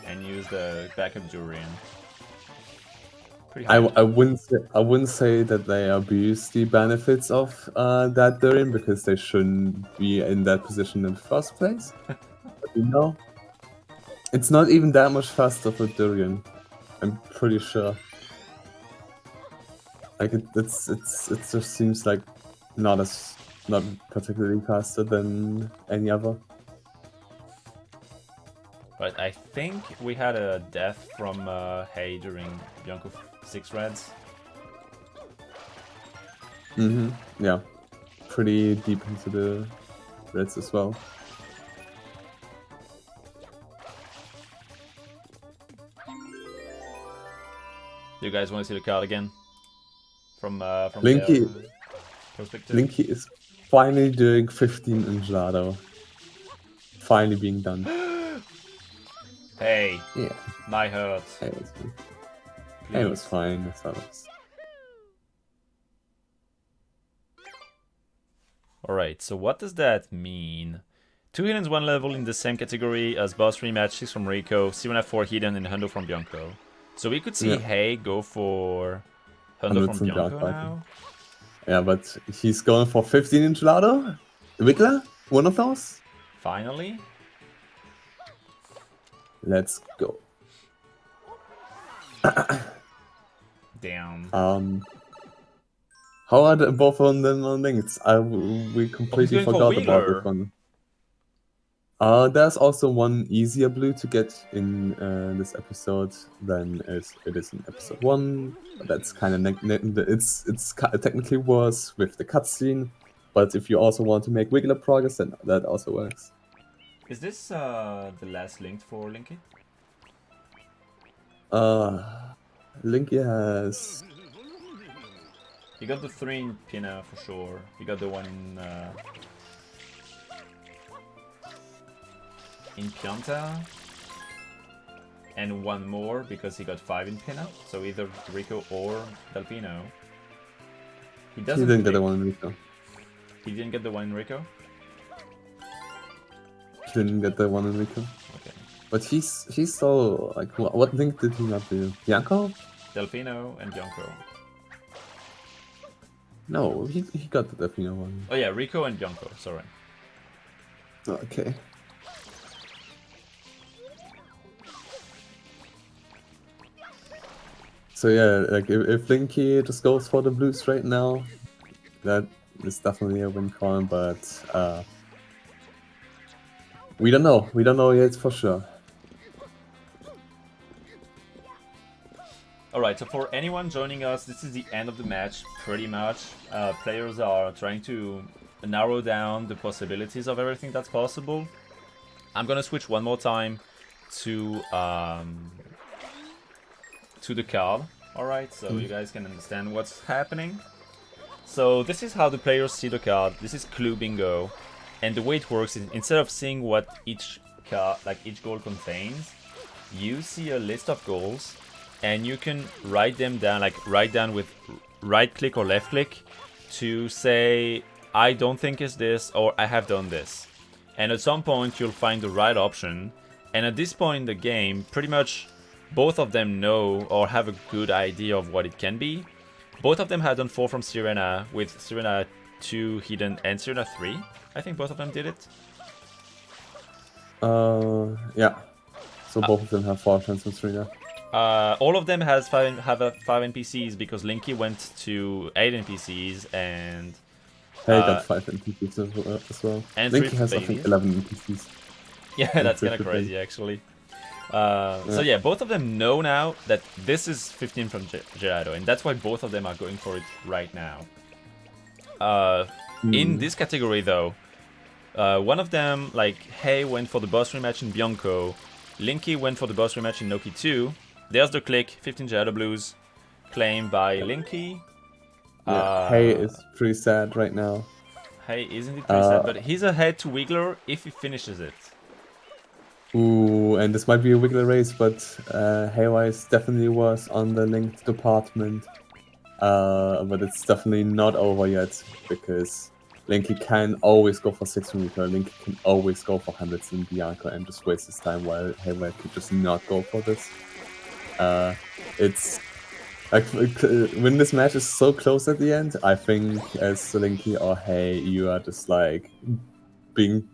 and use the backup Durian. I wouldn't say that they abuse the benefits of that Durian, because they shouldn't be in that position in the first place. But you know, it's not even that much faster for Durian. I'm pretty sure. Like it just seems like not particularly faster than any other. But I think we had a death from Hay during Bianco 6 Reds. Yeah. Pretty deep into the Reds as well. Do you guys want to see the card again? From Linky, their perspective? Linky is finally doing 15 in Gelado. Finally being done. Hey, Yeah. my hurt. It was fine. That's all it was. Alright, so what does that mean? 2 Hiddens 1 level in the same category as boss rematch, 6 from Rico, 7F4 Hidden, and Hundo from Bianco. So we could see Hay go for Hundo from Bianco now. Yeah, but he's going for 15 in Gelado? Wiggler? One of those? Finally? Let's go. Damn. How are both of them on links? We completely forgot about this one. There's also one easier blue to get in this episode than it is in episode 1. That's kind of it's technically worse with the cutscene, but if you also want to make Wiggler progress, then that also works. Is this the last linked for Linky? Linky has... You got the 3 in Pina for sure. You got the 1 in Pianta. And 1 more because he got 5 in Pina. So either Rico or Delfino. He didn't get the 1 in Rico. He didn't get the 1 in Rico? He didn't get the 1 in Rico. Okay. But he's so, like, what link did he not do? Bianco? Delfino and Bianco. No, he got the Delfino one. Oh yeah, Rico and Bianco, sorry. Okay. So yeah, like if Linky just goes for the blues right now, that is definitely a win for him, but we don't know. We don't know yet for sure. Alright, so for anyone joining us, this is the end of the match, pretty much. Players are trying to narrow down the possibilities of everything that's possible. I'm gonna switch one more time to the card, alright, so you guys can understand what's happening. So this is how the players see the card. This is Clue Bingo, and the way it works is instead of seeing what each card, like each goal contains, you see a list of goals, and you can write them down, like write down with right click or left click to say, I don't think it's this, or I have done this. And at some point you'll find the right option, and at this point in the game, pretty much both of them know or have a good idea of what it can be. Both of them have done 4 from Sirena, with Sirena 2 hidden and Serena 3. I think both of them did it. Yeah. So both of them have 4 chance on Serena. All of them have 5 NPCs because Linky went to 8 NPCs and Hey got 5 NPCs as well. and Linky 3 has, I babies. think, 11 NPCs. Yeah, that's kind of crazy, actually. So yeah, both of them know now that this is 15 from Gerardo, and that's why both of them are going for it right now. In this category, though, one of them, like, Hey went for the boss rematch in Bianco, Linky went for the boss rematch in Noki 2. There's the click, 15 Gerardo Blues, claimed by Linky. Yeah, Hey is pretty sad right now. Hey isn't it pretty sad, but he's ahead to Wiggler if he finishes it. Ooh, and this might be a Wiggler race, but Haywire definitely was on the linked department. But it's definitely not over yet, because Linky can always go for 6 meter, Linky can always go for hundreds in Bianca and just waste his time, while Haywire could just not go for this. It's like, when this match is so close at the end, I think as Linky or Hey, you are just like feeling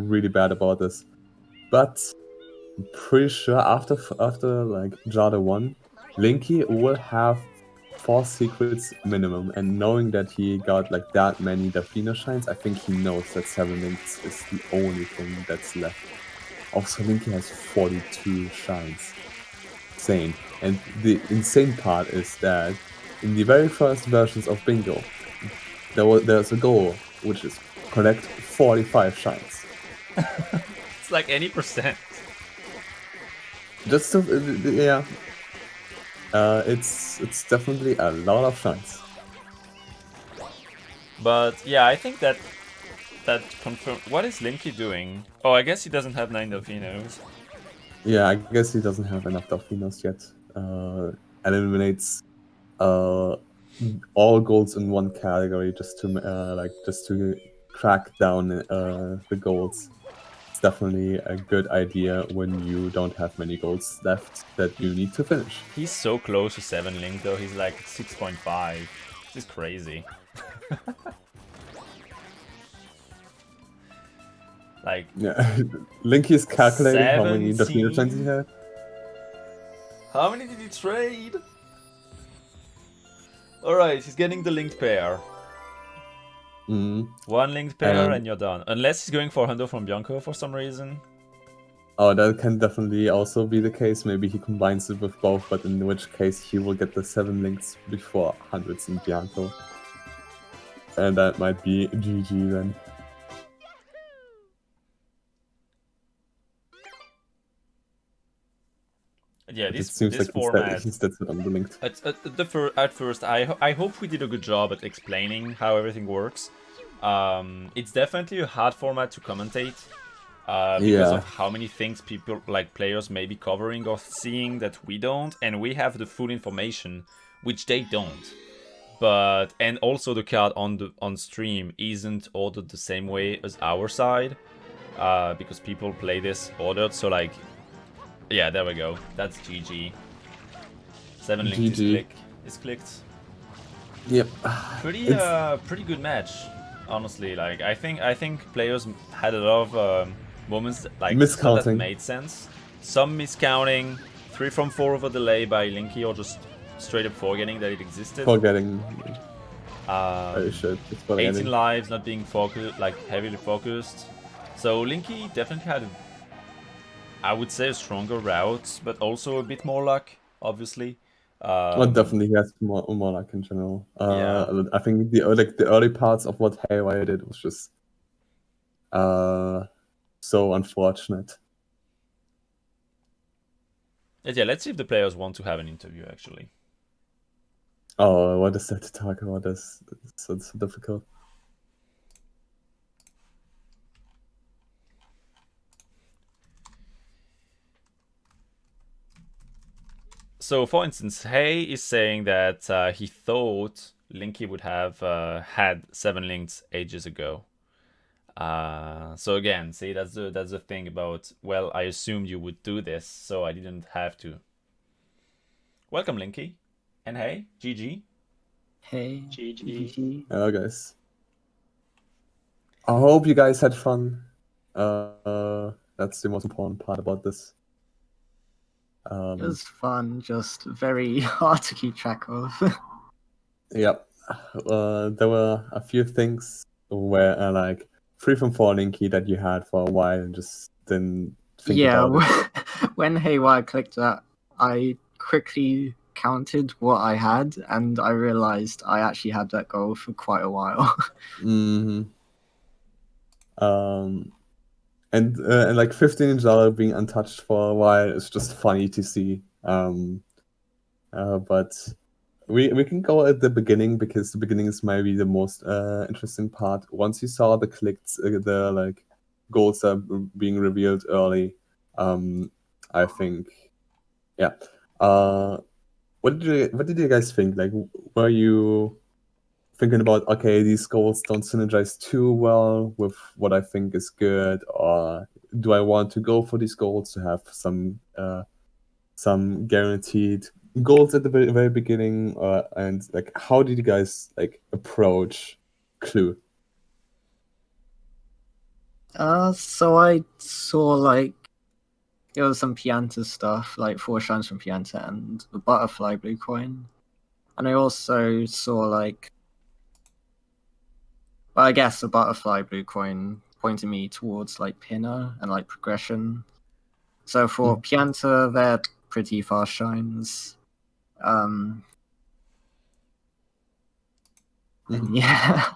really bad about this. But I'm pretty sure after like Jada 1, Linky will have 4 secrets minimum, and knowing that he got like that many Delfino shines, I think he knows that 7 links is the only thing that's left. Also, Linky has 42 shines. Insane. And the insane part is that in the very first versions of Bingo, there's a goal, which is collect 45 shines. It's like any percent. Just to, yeah. It's definitely a lot of shines. But yeah, I think that confirmed. What is Linky doing? Oh, I guess he doesn't have 9 Delfinos. Yeah, I guess he doesn't have enough Delfinos yet. Eliminates all goals in one category just to crack down the goals. It's definitely a good idea when you don't have many goals left that you need to finish. He's so close to 7 Link though. He's like 6.5. This is crazy. Like, yeah, Linky is calculating how many 17? Delfino shines he had. How many did he trade? Alright, he's getting the linked pair. One linked pair and you're done. Unless he's going for Hundo from Bianco for some reason. Oh, that can definitely also be the case. Maybe he combines it with both, but in which case he will get the 7 links before hundreds in Bianco. And that might be GG then. Yeah, But this it seems like format. he's dead set on the linked. At first, I hope we did a good job at explaining how everything works. It's definitely a hard format to commentate because of how many things people, like players, may be covering or seeing that we don't, and we have the full information, which they don't. But and also the card on stream isn't ordered the same way as our side, because people play this ordered. So like, yeah, there we go. That's GG. 7 linked is clicked. Yep. Pretty good match, honestly. Like I think players had a lot of moments like that made sense. Some miscounting, 3 from 4 over delay by Linky, or just straight up forgetting that it existed. Forgetting. 18 lives, not being focused, like heavily focused. So Linky definitely had, I would say, a stronger route, but also a bit more luck, obviously. Well, definitely he has more luck in general. Yeah. I think the early parts of what Haywire did was just so unfortunate. Yeah, let's see if the players want to have an interview, actually. Oh, what is that to talk about? It's so difficult. So, for instance, Hey is saying that he thought Linky would have had 7 links ages ago. So again, see, that's the thing about, well, I assumed you would do this, so I didn't have to. Welcome, Linky. And hey, GG. Hey, GG. GG. Guys. I hope you guys had fun. That's the most important part about this. It was fun, just very hard to keep track of. Yep. There were a few things where, like, 3 from 4 linky that you had for a while and just didn't think about it. When Haywire clicked that, I quickly counted what I had, and I realized I actually had that goal for quite a while. Mm-hmm. And like $15 being untouched for a while is just funny to see. But we can go at the beginning because the beginning is maybe the most interesting part. Once you saw the clicks, the like goals are being revealed early. I think, yeah. What did you guys think? Like, were you thinking about, okay, these goals don't synergize too well with what I think is good, or do I want to go for these goals to have some guaranteed goals at the very beginning, and like how did you guys like approach Clue? So I saw like there was some Pianta stuff, like 4 shines from Pianta and the butterfly blue coin. And I also saw like, well, I guess the butterfly blue coin pointed me towards like pinner and like progression. So for Pianta, they're pretty fast shines. And yeah.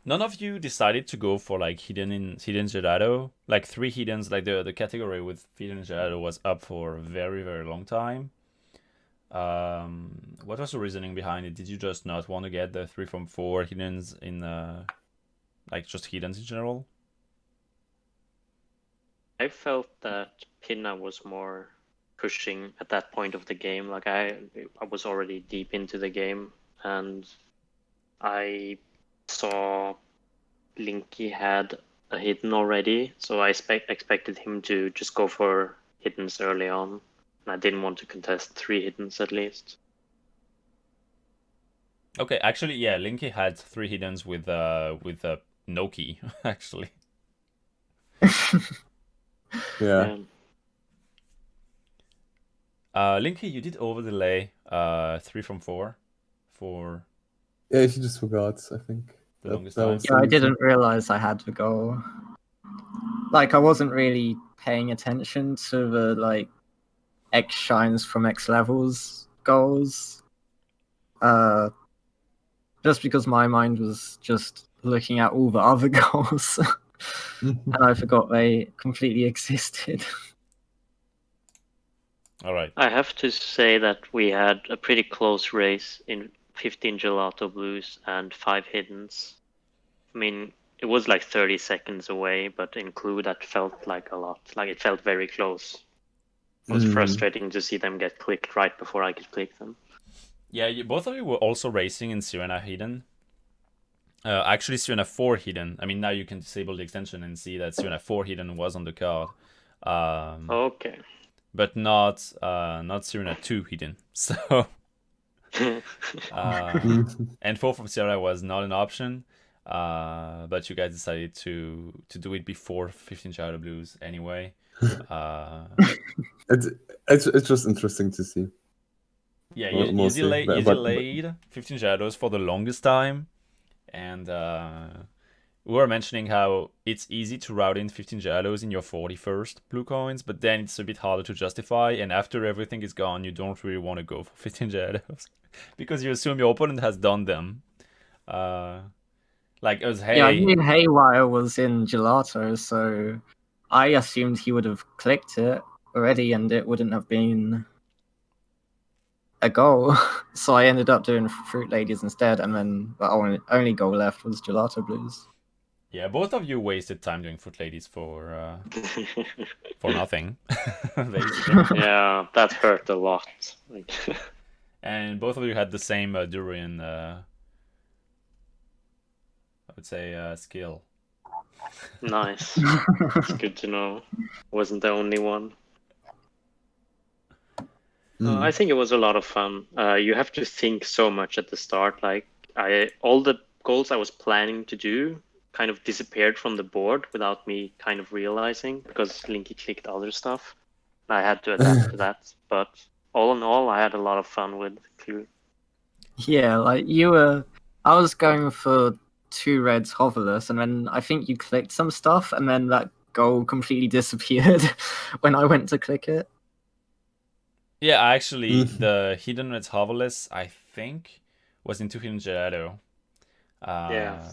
None of you decided to go for like hidden gelato, like 3 hiddens. Like the category with hidden gelato was up for a very long time. What was the reasoning behind it? Did you just not want to get the 3 from 4 hiddens in like just hiddens in general? I felt that Pinna was more pushing at that point of the game. Like I was already deep into the game, and I saw Linky had a hidden already, so I expected him to just go for hiddens early on, and I didn't want to contest 3 hiddens at least. Okay, actually, yeah, Linky had 3 hiddens with no key, actually. Yeah. Linky, you did over delay 3 from 4 for. Yeah, she just forgot, I think. The longest time. Yeah, I didn't realize I had to go. Like, I wasn't really paying attention to the like X shines from X levels goals. Just because my mind was just looking at all the other goals. And I forgot they completely existed. All right. I have to say that we had a pretty close race in 15 gelato blues and 5 hiddens. I mean, it was like 30 seconds away, but in Clue that felt like a lot. Like it felt very close. It was frustrating to see them get clicked right before I could click them. Yeah, both of you were also racing in Sirena hidden. Actually, Sirena 4 hidden. I mean, now you can disable the extension and see that Sirena 4 hidden was on the card. Okay. But not Sirena 2 hidden. So, and 4 from Sierra was not an option. But you guys decided to do it before 15 Shadow Blues anyway. It's just interesting to see. Yeah, you delayed 15 Shadows for the longest time, and we were mentioning how it's easy to route in 15 Shadows in your 41st blue coins, but then it's a bit harder to justify, and after everything is gone, you don't really want to go for 15 Shadows because you assume your opponent has done them. Like as hey. Yeah, I mean Haywire was in Gelato, so I assumed he would have clicked it already, and it wouldn't have been a goal. So I ended up doing Fruit Ladies instead, and then the only goal left was Gelato Blues. Yeah, both of you wasted time doing Fruit Ladies for nothing, basically. Yeah, that hurt a lot. And both of you had the same Durian, I would say, skill. Nice. It's good to know. Wasn't the only one. I think it was a lot of fun. You have to think so much at the start. Like all the goals I was planning to do kind of disappeared from the board without me kind of realizing because Linky clicked other stuff. I had to adapt to that. But all in all, I had a lot of fun with Clue. Yeah, like I was going for 2 reds hoverless, and then I think you clicked some stuff, and then that goal completely disappeared when I went to click it. Yeah, actually, the Hidden Reds Hoverless, I think, was into Hidden Gelato. Yeah.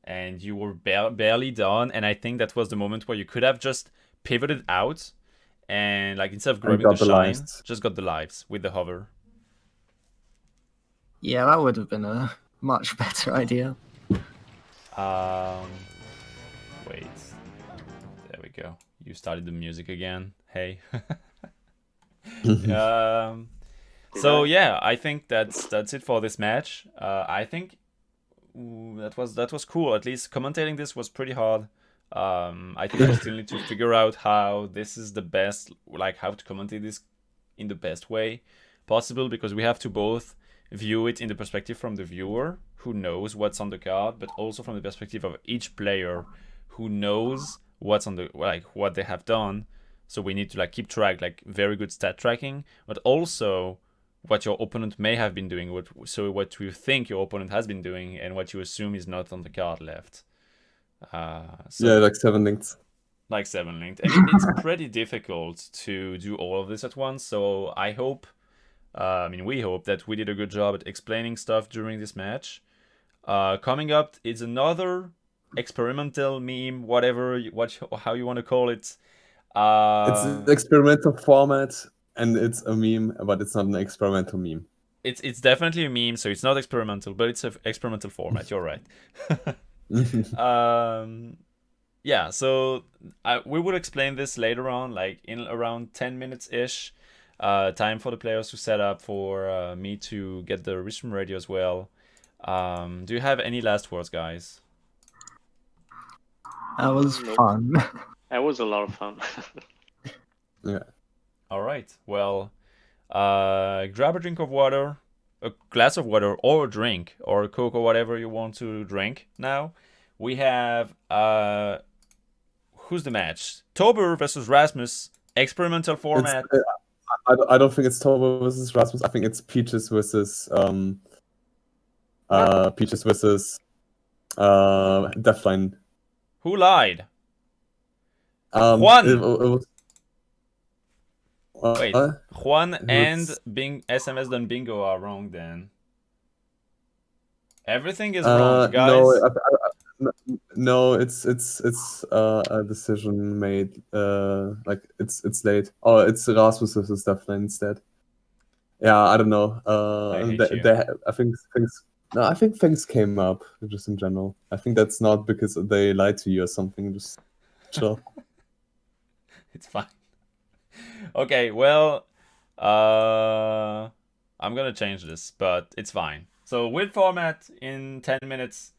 And you were barely done, and I think that was the moment where you could have just pivoted out, and like instead of grabbing got the the shine, lives. just got the lives with the hover. Yeah, that would have been a much better idea. Wait. There we go. You started the music again. Hey. So yeah, I think that's it for this match. I think that was cool. At least commentating this was pretty hard. I think we still need to figure out how this is the best, like how to commentate this in the best way possible, because we have to both view it in the perspective from the viewer who knows what's on the card, but also from the perspective of each player who knows what's on the, like what they have done. So we need to like keep track, like very good stat tracking, but also what your opponent may have been doing, what you think your opponent has been doing, and what you assume is not on the card left. So Yeah, like 7 links. Like 7 linked, and it's pretty difficult to do all of this at once. So I hope, we hope that we did a good job at explaining stuff during this match. Coming up is another experimental meme, how you want to call it. It's an experimental format, and it's a meme, but it's not an experimental meme. It's definitely a meme, so it's not experimental, but it's an experimental format. You're right. Yeah, so we will explain this later on, like in around 10 minutes ish. Time for the players to set up, for me to get the Restream radio as well. Do you have any last words, guys? That was Nope. fun. That was a lot of fun. Yeah. All right. Well, grab a drink of water, a glass of water, or a drink, or a Coke, or whatever you want to drink. Now, we have who's the match? Tober versus Rasmus, experimental format. I don't think it's Tober versus Rasmus. I think it's Peaches versus Deathline. Who lied? Juan. Juan. Wait, Juan and SMS done bingo are wrong then. Everything is wrong, guys. No, it's a decision made. Like it's late. Oh, it's Rasmus versus Deathline instead. Yeah, I don't know. I hate you. I think things came up just in general. I think that's not because they lied to you or something. Just chill. It's fine. Okay, well, I'm gonna change this, but it's fine. So weird format in 10 minutes.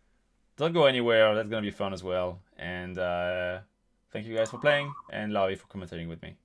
Don't go anywhere. That's gonna be fun as well. And thank you guys for playing, and Lavi for commentating with me.